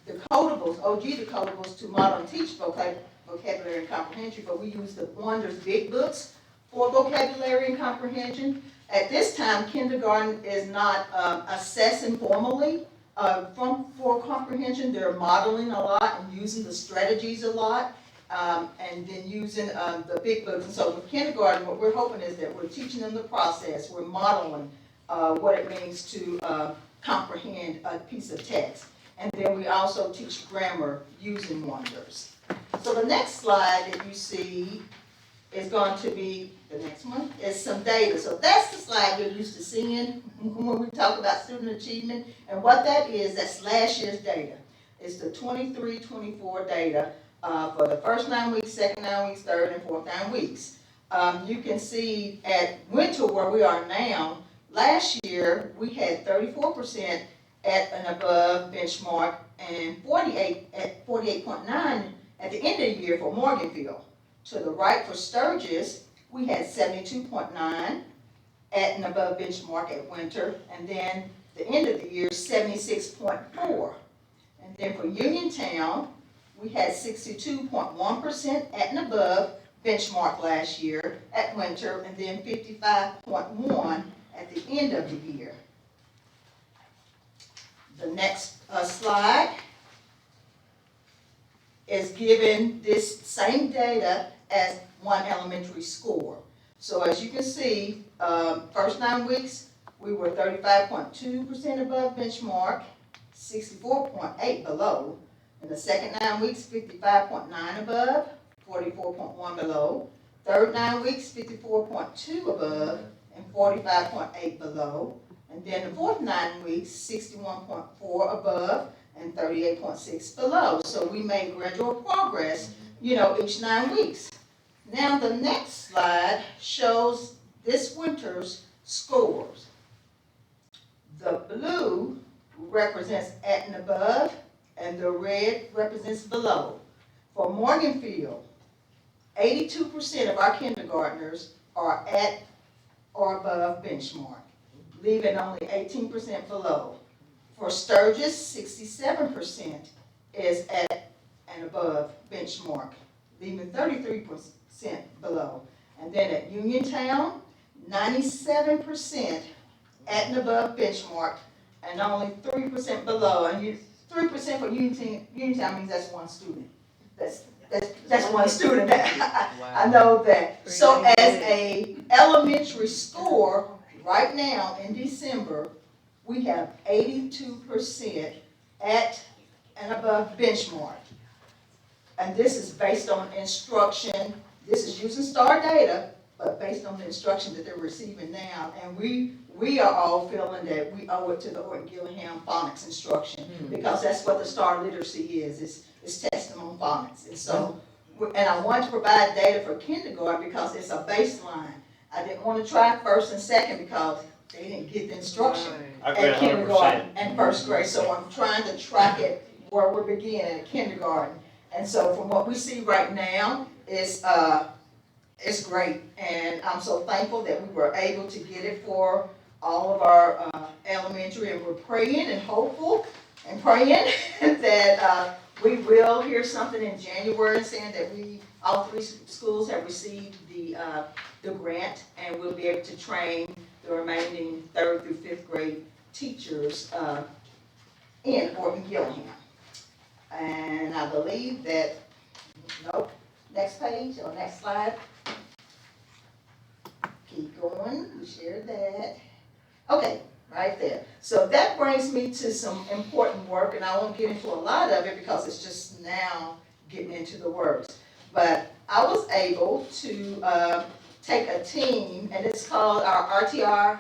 decodables, OG decodables, to model and teach vocabulary and comprehension, but we use the Wonders big books for vocabulary and comprehension. At this time, kindergarten is not assessing formally for comprehension. They're modeling a lot and using the strategies a lot, and then using the big books. And so with kindergarten, what we're hoping is that we're teaching them the process, we're modeling what it means to comprehend a piece of text. And then we also teach grammar using Wonders. So the next slide that you see is going to be, the next one, is some data. So that's the slide you're used to seeing when we talk about student achievement. And what that is, that's last year's data. It's the 23-24 data for the first 9 weeks, second 9 weeks, third and fourth 9 weeks. You can see at winter where we are now, last year we had 34% at and above benchmark and 48.9 at the end of the year for Morganfield. To the right for Sturgis, we had 72.9 at and above benchmark at winter, and then the end of the year, 76.4. And then for Uniontown, we had 62.1% at and above benchmark last year at winter, and then 55.1 at the end of the year. The next slide is given this same data as one elementary score. So as you can see, first 9 weeks, we were 35.2% above benchmark, 64.8 below. In the second 9 weeks, 55.9 above, 44.1 below. Third 9 weeks, 54.2 above, and 45.8 below. And then the fourth 9 weeks, 61.4 above, and 38.6 below. So we made gradual progress, each 9 weeks. Now the next slide shows this winter's scores. The blue represents at and above, and the red represents below. For Morganfield, 82% of our kindergartners are at or above benchmark, leaving only 18% below. For Sturgis, 67% is at and above benchmark, leaving 33% below. And then at Uniontown, 97% at and above benchmark, and only 3% below. And 3% for Uniontown means that's one student. That's one student. I know that. So as a elementary score, right now in December, we have 82% at and above benchmark. And this is based on instruction. This is using STAR data, but based on the instruction that they're receiving now. And we are all feeling that we owe it to the Orton Gillingham phonics instruction, because that's what the STAR literacy is. It's testing on phonics. And so, and I wanted to provide data for kindergarten because it's a baseline. I didn't want to try first and second because they didn't get the instruction I agree at 100%. kindergarten and first grade. So I'm trying to track it where we're beginning at kindergarten. And so from what we see right now, it's great. And I'm so thankful that we were able to get it for all of our elementary, and we're praying and hopeful and praying that we will hear something in January saying that all 3 schools have received the grant, and we'll be able to train the remaining 3rd through 5th grade teachers in Orton Gillingham. And I believe that, nope, next page or next slide. Keep going, we shared that. Okay, right there. So that brings me to some important work, and I won't get into a lot of it because it's just now getting into the works. But I was able to take a team, and it's called our RTI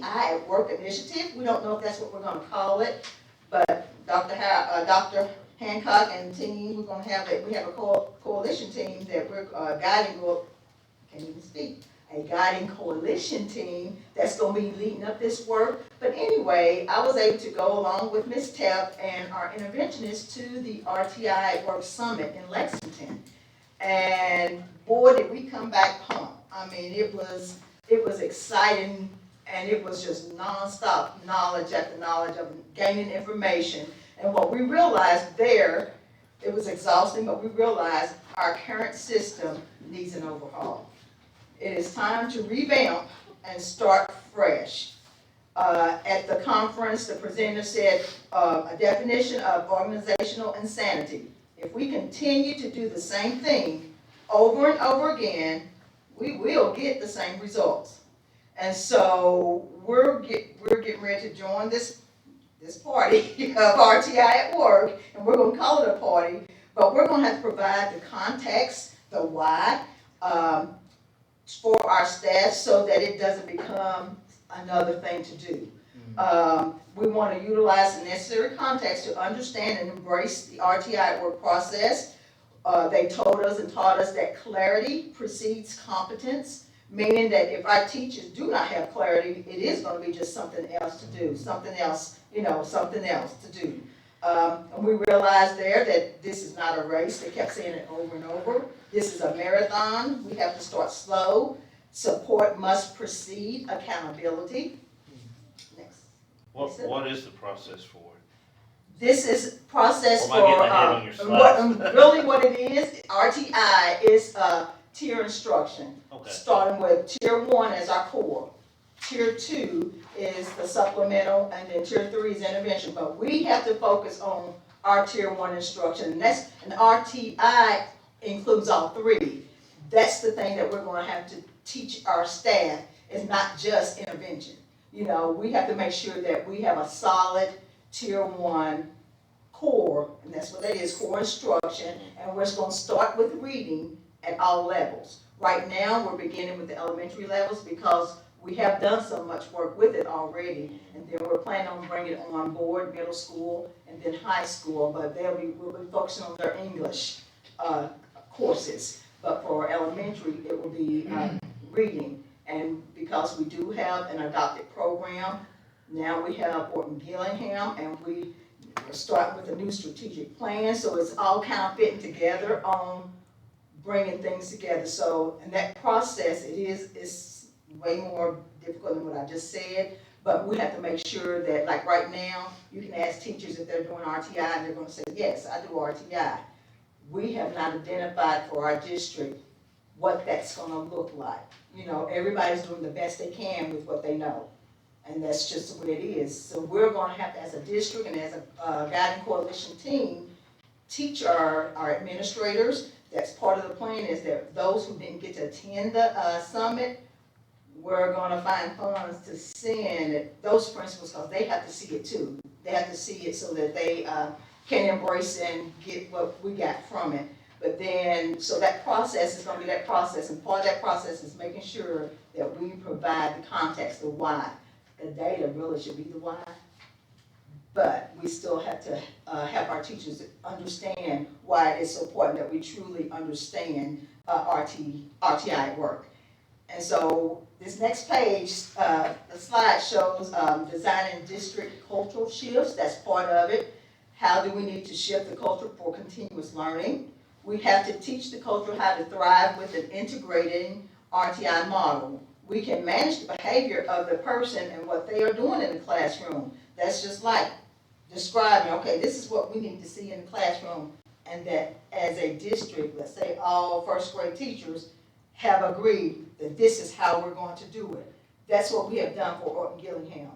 at Work initiative. We don't know if that's what we're going to call it, but Dr. Hancock and team, we're gonna have we have a coalition team that we're guiding, can't even speak, a guiding coalition team that's gonna be leading up this work. But anyway, I was able to go along with Ms. Tepp and our interventionist to the RTI Work Summit in Lexington. And boy, did we come back pumped. I mean, it was exciting, and it was just nonstop knowledge after knowledge of gaining information. And what we realized there, it was exhausting, but we realized our current system needs an overhaul. It is time to revamp and start fresh. At the conference, the presenter said a definition of organizational insanity. If we continue to do the same thing over and over again, we will get the same results. And so we're getting ready to join this party of RTI at work, and we're gonna call it a party, but we're gonna have to provide the context, the why, for our staff so that it doesn't become another thing to do. We want to utilize the necessary context to understand and embrace the RTI at work process. They told us and taught us that clarity precedes competence, meaning that if our teachers do not have clarity, it is going to be just something else to do, something else to do. And we realized there that this is not a race. They kept saying it over and over. This is a marathon. We have to start slow. Support must precede accountability. Next. What is the process for it? This is process Or am I getting ahead on your slides? really what it is, RTI is tier instruction. Okay. Starting with tier 1 as our core. Tier 2 is the supplemental, and then tier 3 is intervention. But we have to focus on our tier 1 instruction, and RTI includes all 3. That's the thing that we're going to have to teach our staff, is not just intervention. You know, we have to make sure that we have a solid tier 1 core, and that's what that is, core instruction, and we're going to start with reading at all levels. Right now, we're beginning with the elementary levels because we have done so much work with it already, and then we're planning on bringing it on board middle school and then high school, but we'll be focusing on their English courses. But for elementary, it will be reading, and because we do have an adopted program, now we have Orton Gillingham, and we're starting with a new strategic plan, so it's all kind of fitting together on bringing things together. So, and that process, it's way more difficult than what I just said, but we have to make sure that, like right now, you can ask teachers if they're doing RTI, and they're gonna say, yes, I do RTI. We have not identified for our district what that's gonna look like. You know, everybody's doing the best they can with what they know, and that's just the way it is. So we're gonna have to, as a district and as a guiding coalition team, teach our administrators. That's part of the plan, is that those who didn't get to attend the summit, we're gonna find funds to send those principals, because they have to see it too. They have to see it so that they can embrace and get what we got from it. But then, so that process is gonna be that process, and part of that process is making sure that we provide the context, the why. The data really should be the why, but we still have to have our teachers understand why it is so important that we truly understand RTI at work. And so this next page, the slide shows designing district cultural shifts. That's part of it. How do we need to shift the culture for continuous learning? We have to teach the culture how to thrive with an integrating RTI model. We can manage the behavior of the person and what they are doing in the classroom. That's just like describing, okay, this is what we need to see in the classroom, and that as a district, let's say all first grade teachers have agreed that this is how we're going to do it. That's what we have done for Orton Gillingham.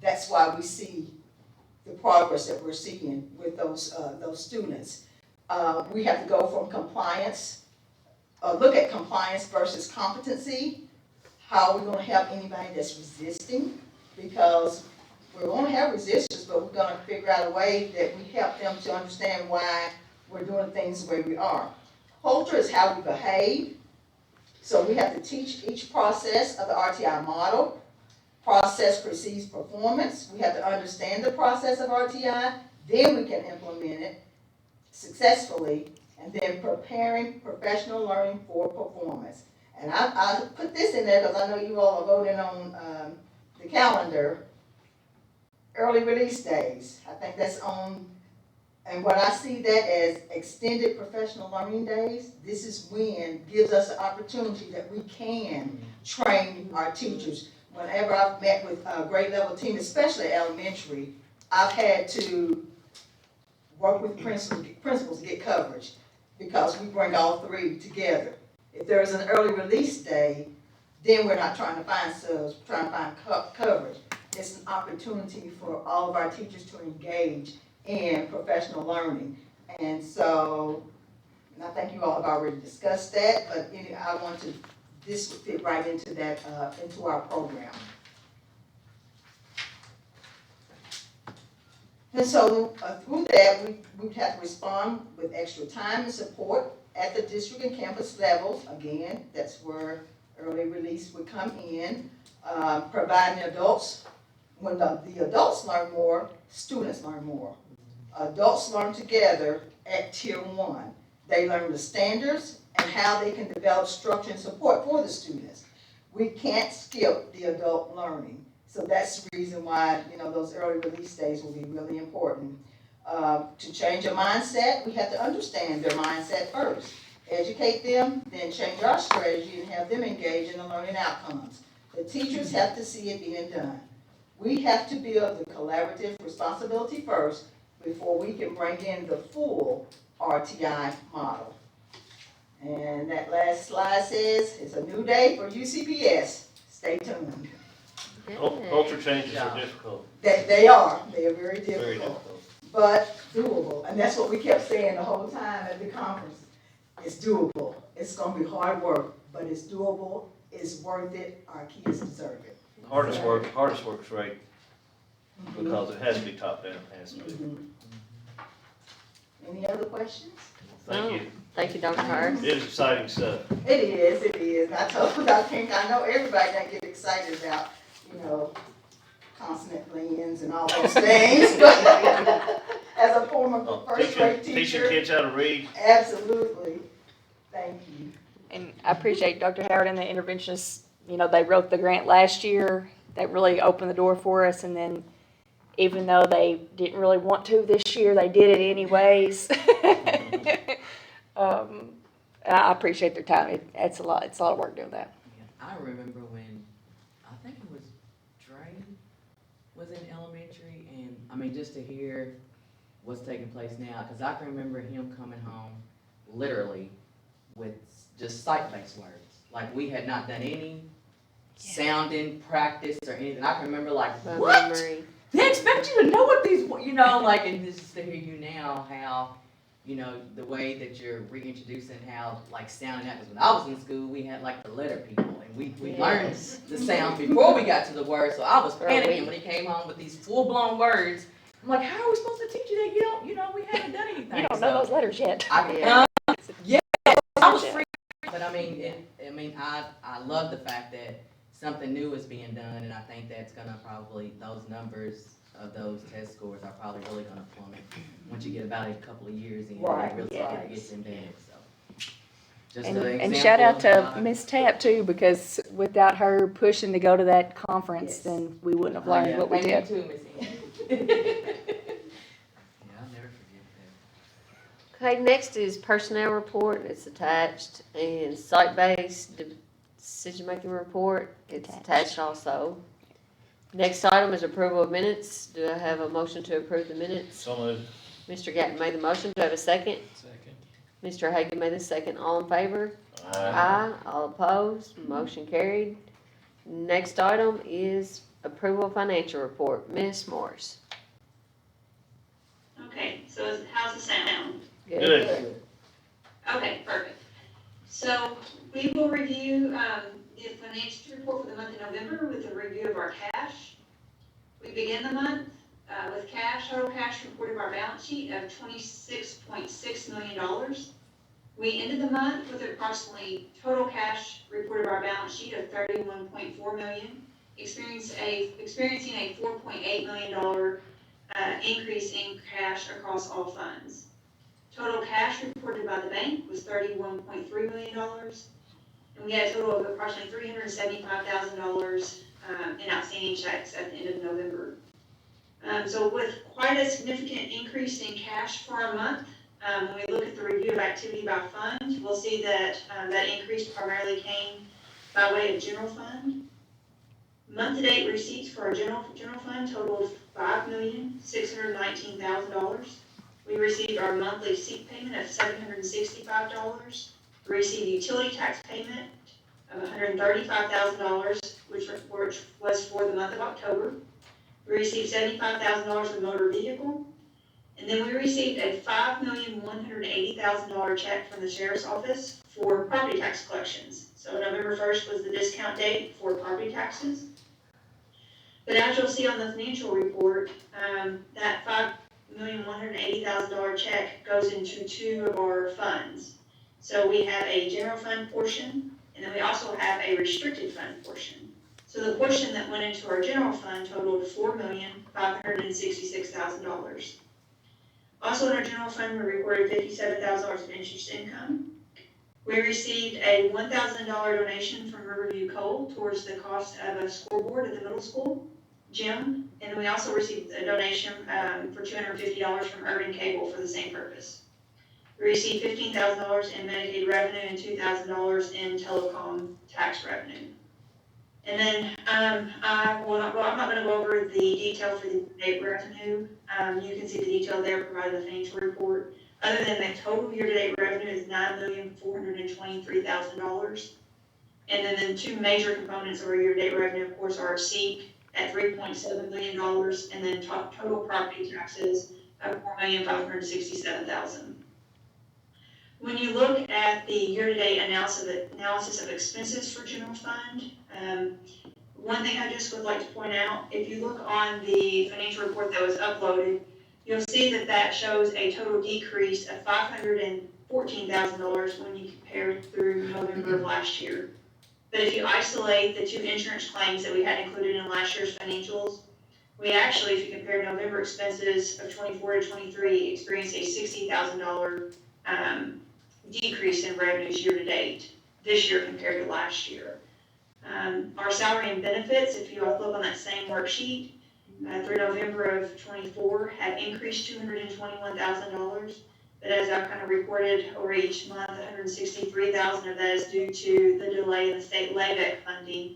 That's why we see the progress that we're seeing with those students. We have to go from compliance, look at compliance versus competency. How are we going to help anybody that's resisting? Because we're going to have resistors, but we're going to figure out a way that we help them to understand why we're doing things the way we are. Culture is how we behave. So we have to teach each process of the RTI model. Process precedes performance. We have to understand the process of RTI, then we can implement it. successfully, and then preparing professional learning for performance. And I put this in there because I know you all are voting on the calendar, early release days. I think that's on, and what I see that as extended professional learning days, this is when gives us the opportunity that we can train our teachers. Whenever I've met with grade level teams, especially elementary, I've had to work with principals to get coverage because we bring all three together. If there's an early release day, then we're not trying to find subs, trying to find coverage. It's an opportunity for all of our teachers to engage in professional learning. And so, and I think you all have already discussed that, but I want to, this would fit right into that, into our program. And so through that, we would have to respond with extra time and support at the district and campus levels. Again, that's where early release would come in, providing adults, when the adults learn more, students learn more. Adults learn together at tier 1. They learn the standards and how they can develop structure and support for the students. We can't skip the adult learning. So that's the reason why, those early release days will be really important. To change a mindset, we have to understand their mindset first. Educate them, then change our strategy and have them engage in the learning outcomes. The teachers have to see it being done. We have to build the collaborative responsibility first before we can bring in the full RTI model. And that last slide says, it's a new day for UCPS. Stay tuned. Culture changes are difficult. They are very difficult. Very difficult. But doable. And that's what we kept saying the whole time at the conference. It's doable. It's going to be hard work, but it's doable. It's worth it. Our kids deserve it. Hardest work's right, because it has to be top down, it has to be. Any other questions? Thank you. Thank you, Dr. Hurst. It is exciting stuff. It is. And I told Dr. Pink, I know everybody that get excited about, consonant blends and all those things. But as a former first grade Teaching teacher. kids how to read. Absolutely. Thank you. And I appreciate Dr. Howard and the interventionists, they wrote the grant last year. That really opened the door for us, and then even though they didn't really want to this year, they did it anyways. And I appreciate their time. It's a lot of work doing that. I remember when, I think it was Dre was in elementary, and just to hear what's taking place now, because I can remember him coming home literally with just sight-based words. Like, we had not done any sounding practice or anything. I can remember what? Memory. They expect you to know what these, and this is to hear you now, how, the way that you're reintroducing how, sounding out. Because when I was in school, we had, the letter people, and we learned the sound before we got to the word. So I was panicking when he came home with these full-blown words. I'm like, how are we supposed to teach you that? We haven't done anything. You don't know those letters yet. I was freaked out. But I love the fact that something new is being done, and I think that's gonna probably, those numbers of those test scores are probably really gonna plummet once you get about a couple of years in, Right. and really gets embedded, so. Just And, an and example shout out of to how- Miss Tapp too, because without her pushing to go to that conference, Yes. then we wouldn't have Oh, learned yeah. what we Thank did. you too, Miss Ann. Yeah, I'll never forget that. Okay, next is personnel report. It's attached, and site-based decision-making report. It's attached also. Next item is approval of minutes. Do I have a motion to approve the minutes? So moved. Mr. Gatton made the motion. Do I have a second? Second. Mr. Hagan made the second. All in favor? Aye. Aye. All opposed? Motion carried. Next item is approval of financial report. Ms. Morris. Okay, so how's the sound? Good. Okay, perfect. So we will review the financial report for the month of November with a review of our cash. We begin the month with total cash reported of our balance sheet of $26.6 million. We ended the month with approximately total cash reported of our balance sheet of $31.4 million, experiencing a $4.8 million increase in cash across all funds. Total cash reported by the bank was $31.3 million. And we had a total of approximately $375,000 in outstanding checks at the end of November. So with quite a significant increase in cash for a month, when we look at the review of activity by fund, we'll see that that increase primarily came by way of general fund. Month-to-date receipts for our general fund totaled $5,619,000. We received our monthly SEEK payment of $765. We received utility tax payment of $135,000, which was for the month of October. We received $75,000 of motor vehicle. And then we received a $5,180,000 check from the sheriff's office for property tax collections. So November 1st was the discount date for property taxes. But as you'll see on the financial report, that $5,180,000 check goes into two of our funds. So we have a general fund portion, and then we also have a restricted fund portion. So the portion that went into our general fund totaled $4,566,000. Also in our general fund, we recorded $57,000 of interest income. We received a $1,000 donation from Riverview Coal towards the cost of a scoreboard at the middle school gym, and we also received a donation for $250 from Urban Cable for the same purpose. We received $15,000 in Medicaid revenue and $2,000 in telecom tax revenue. And then I'm not going to go over the detail for the year-to-date revenue. You can see the detail there provided in the financial report. Other than the total year-to-date revenue is $9,423,000. And then the two major components of our year-to-date revenue, of course, are SEEK at $3.7 million, and then total property taxes of $4,567,000. When you look at the year-to-date analysis of expenses for general fund, one thing I just would like to point out, if you look on the financial report that was uploaded, you'll see that that shows a total decrease of $514,000 when you compare through November of last year. But if you isolate the two insurance claims that we had included in last year's financials, we actually, if you compare November expenses of 24 to 23, experienced a $60,000 decrease in revenues year to date this year compared to last year. Our salary and benefits, if you look on that same worksheet, through November of 24 have increased $221,000. But as I've kind of reported over each month, $163,000 of that is due to the delay in the state LAVEC funding.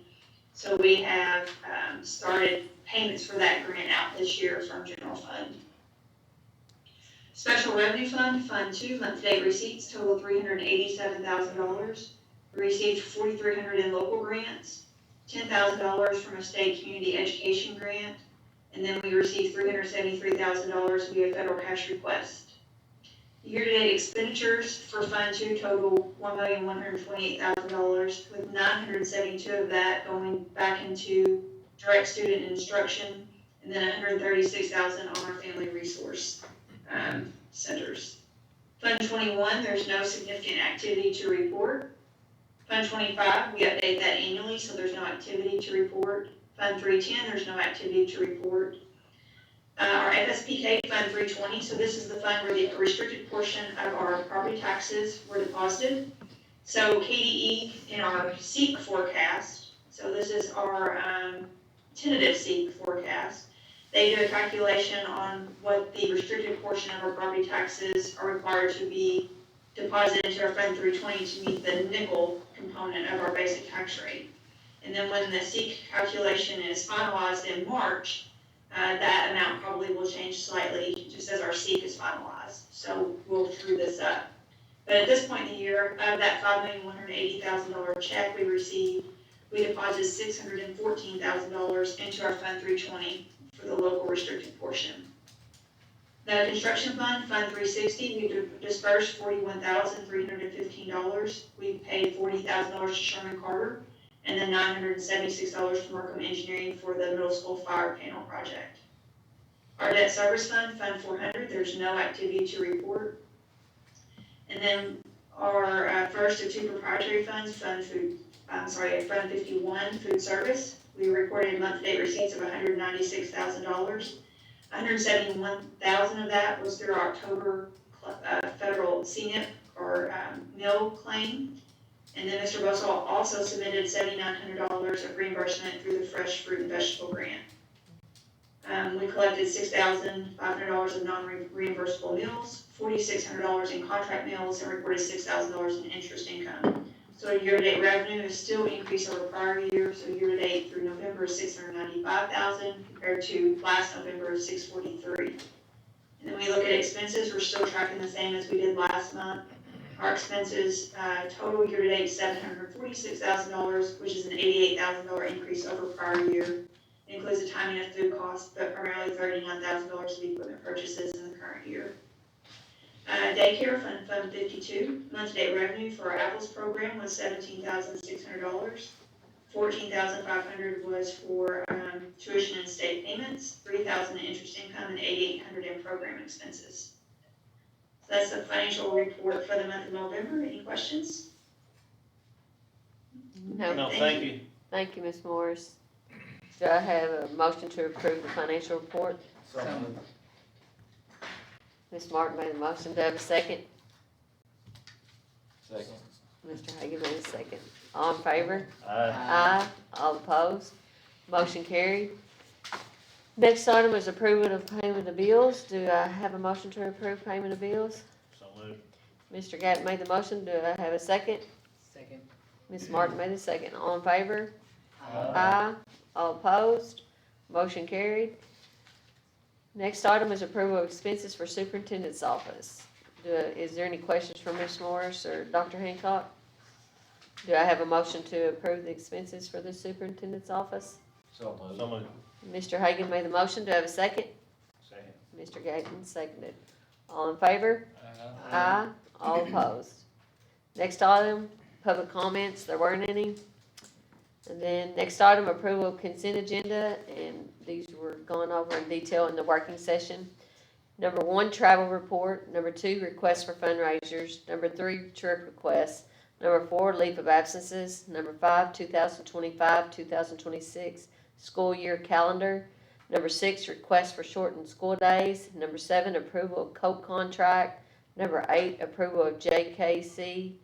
So we have started payments for that grant out this year from general fund. Special Revenue Fund, Fund 2, month-to-date receipts total $387,000. We received $4,300 in local grants, $10,000 from a state community education grant, and then we received $373,000 via federal cash request. Year-to-date expenditures for Fund 2 total $1,128,000, with $972,000 of that going back into direct student instruction, and then $136,000 on our family resource centers. Fund 21, there's no significant activity to report. Fund 25, we update that annually, so there's no activity to report. Fund 310, there's no activity to report. Our FSPK Fund 320, so this is the fund where the restricted portion of our property taxes were deposited. So KDE in our SEEK forecast, so this is our tentative SEEK forecast, they do a calculation on what the restricted portion of our property taxes are required to be deposited into our Fund 320 to meet the nickel component of our basic tax rate. And then when the SEEK calculation is finalized in March, that amount probably will change slightly just as our SEEK is finalized. So we'll true this up. But at this point in the year, of that $5,180,000 check we received, we deposited $614,000 into our Fund 320 for the local restricted portion. The construction fund, Fund 360, we dispersed $41,315. We paid $40,000 to Sherman Carter, and then $976 to Markham Engineering for the middle school fire panel project. Our debt service fund, Fund 400, there's no activity to report. And then our first of two proprietary funds, Fund 51, food service, we reported month-to-date receipts of $196,000. $171,000 of that was through our October federal CNIP or mill claim. And then Mr. Boswell also submitted $7,900 of reimbursement through the Fresh Fruit and Vegetable Grant. We collected $6,500 of non-reimbursable meals, $4,600 in contract meals, and reported $6,000 in interest income. So year-to-date revenue is still increased over prior year. So year-to-date through November is $695,000 compared to last November of $643,000. And then we look at expenses, we're still tracking the same as we did last month. Our expenses, total year-to-date $746,000, which is an $88,000 increase over prior year. It includes the timing of food costs, but primarily $39,000 of equipment purchases in the current year. Daycare Fund 52, month-to-date revenue for our Apples program was $17,600. $14,500 was for tuition and state payments, $3,000 in interest income, and $8,800 in program expenses. So that's the financial report for the month of November. Any questions? No, thank you. Thank you, Ms. Morris. Do I have a motion to approve the financial report? So moved. Ms. Martin made a motion. Do I have a second? Second. Mr. Hagan made a second. All in favor? Aye. Aye. All opposed? Motion carried. Next item is approval of payment of bills. Do I have a motion to approve payment of bills? So moved. Mr. Gatt made the motion. Do I have a second? Second. Ms. Martin made the second. All in favor? Aye. Aye. All opposed? Motion carried. Next item is approval of expenses for superintendent's office. Is there any questions for Ms. Morris or Dr. Hancock? Do I have a motion to approve the expenses for the superintendent's office? So moved. So moved. Mr. Hagan made the motion. Do I have a second? Second. Mr. Gayton seconded. All in favor? Aye. All opposed. Next item, public comments. There weren't any. And then next item, approval of consent agenda, and these were gone over in detail in the working session. Number 1, travel report. Number 2, requests for fundraisers. Number 3, trip requests. Number 4, leave of absences. Number 5, 2025-2026 school year calendar. Number 6, request for shortened school days. Number 7, approval of COPE contract. Number 8, approval of JKC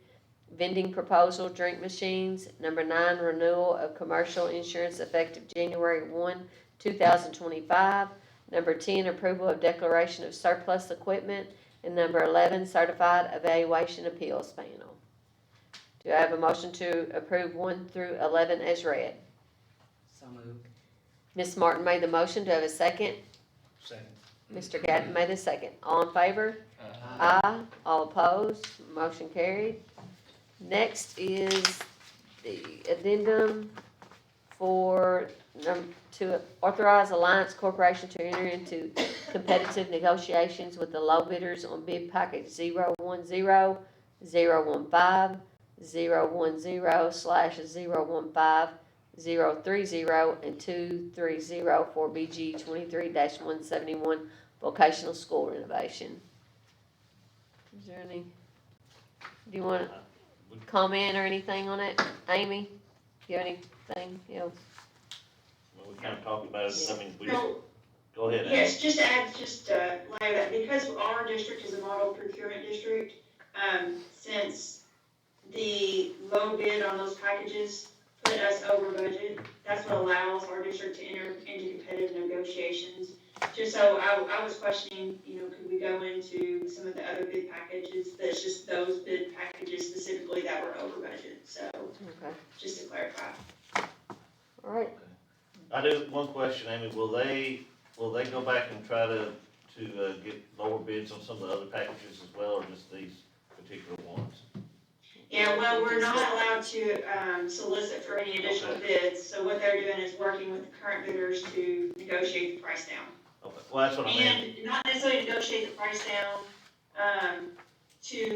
vending proposal, drink machines. Number 9, renewal of commercial insurance effective January 1, 2025. Number 10, approval of declaration of surplus equipment. And number 11, certified evaluation appeals panel. Do I have a motion to approve 1 through 11 as read? So moved. Ms. Martin made the motion. Do I have a second? Second. Mr. Gatton made the second. All in favor? Aye. Aye. All opposed? Motion carried. Next is the addendum to authorize Alliance Corporation to enter into competitive negotiations with the low bidders on bid package 010, 015, 010/015, 030, and 230 for BG 23-171 vocational school renovation. Is there any, do you want to comment or anything on it? Amy, do you have anything else? Well, we kind of talked about it, I mean, we, No. go ahead, Ann. Yes, just to add, like that, because our district is a model procurement district, since the low bid on those packages put us over budget, that's what allows our district to enter into competitive negotiations. Just so I was questioning, could we go into some of the other bid packages, but it's just those bid packages specifically that were over budget, so, Okay, just to clarify. all right. I do, one question, Amy, will they go back and try to get lower bids on some of the other packages as well, or just these particular ones? Yeah, well, we're not allowed to solicit for any additional bids, so what they're doing is working with the current bidders to negotiate the price down. Okay, well, that's what I meant. And not necessarily negotiate the price down,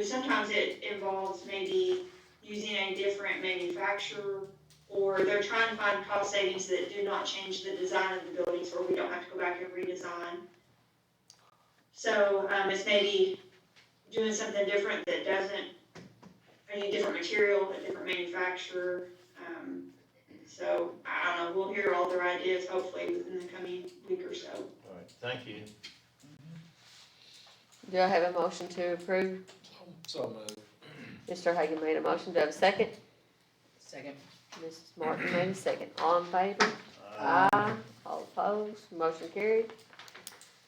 sometimes it involves maybe using a different manufacturer, or they're trying to find cost savings that do not change the design of the buildings, where we don't have to go back and redesign. So, it's maybe doing something different that doesn't, a different material, a different manufacturer. So, I don't know, we'll hear all their ideas hopefully within the coming week or so. All right, thank you. Do I have a motion to approve? So moved. Mr. Hagan made a motion. Do I have a second? Second. Mrs. Martin made a second. All in favor? Aye. All opposed? Motion carried.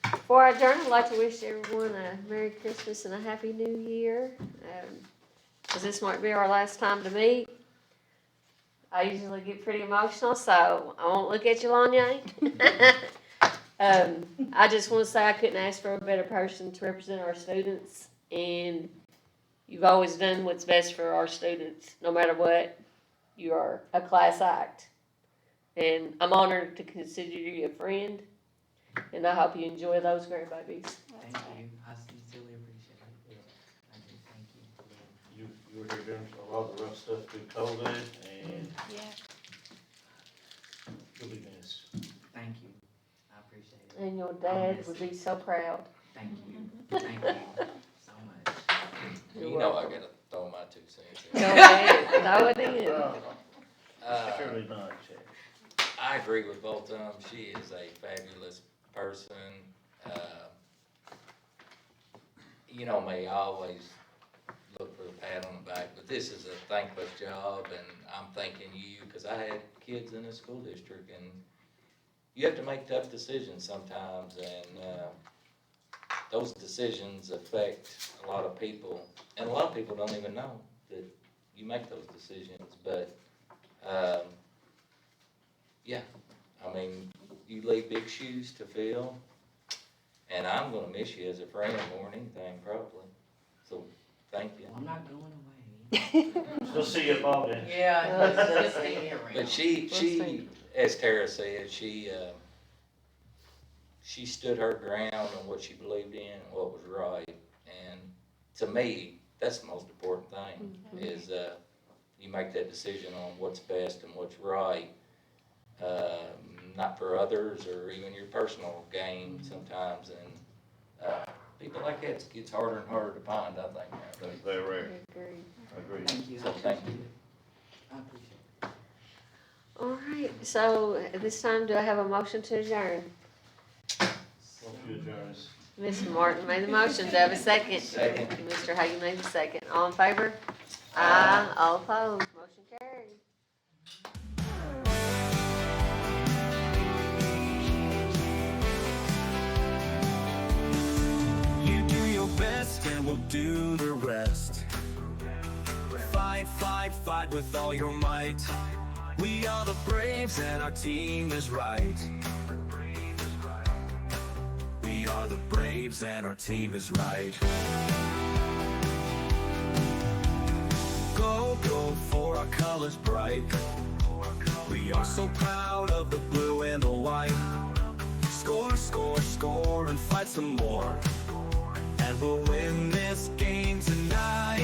Before I adjourn, I'd like to wish everyone a Merry Christmas and a Happy New Year. As this might be our last time to meet, I usually get pretty emotional, so I won't look at you, Lanya. I just want to say I couldn't ask for a better person to represent our students, and you've always done what's best for our students, no matter what. You are a class act, and I'm honored to consider you a friend, and I hope you enjoy those grandbabies. Thank you. I sincerely appreciate it. I do, thank you. You were here during a lot of the rough stuff through COVID, and Yeah. you'll be missed. Thank you. I appreciate it. And your dad would be so proud. Thank you. Thank you so much. You know I gotta throw my 2 cents Go in. ahead, throw it in. Surely not, Chad. I agree with both of them. She is a fabulous person. You know me, I always look for a pat on the back, but this is a thankless job, and I'm thanking you, because I had kids in the school district, and you have to make tough decisions sometimes, and those decisions affect a lot of people, and a lot of people don't even know that you make those decisions, but yeah, I mean, you leave big shoes to fill, and I'm gonna miss you as a friend more than anything, probably. So, thank you. I'm not going away. We'll see you at ball games. Yeah, just stay around. But she, as Tara said, she stood her ground on what she believed in and what was right. And to me, that's the most important thing, is you make that decision on what's best and what's right. Not for others or even your personal gain sometimes, and people like that gets harder and harder to find, I think, nowadays. That's very rare. Agreed. Agreed. Thank you. So thank you. I appreciate it. All right, so at this time, do I have a motion to adjourn? Won't you adjourn us? Ms. Martin made the motion. Do I have a second? Second. Mr. Hagan made the second. All in favor? Aye. All opposed? Motion carried. You do your best and we'll do the rest. Fight, fight, fight with all your might. We are the Braves and our team is right. We are the Braves and our team is right. Go, go for our colors bright. We are so proud of the blue and the white. Score, score, score and fight some more. And we'll win this game tonight.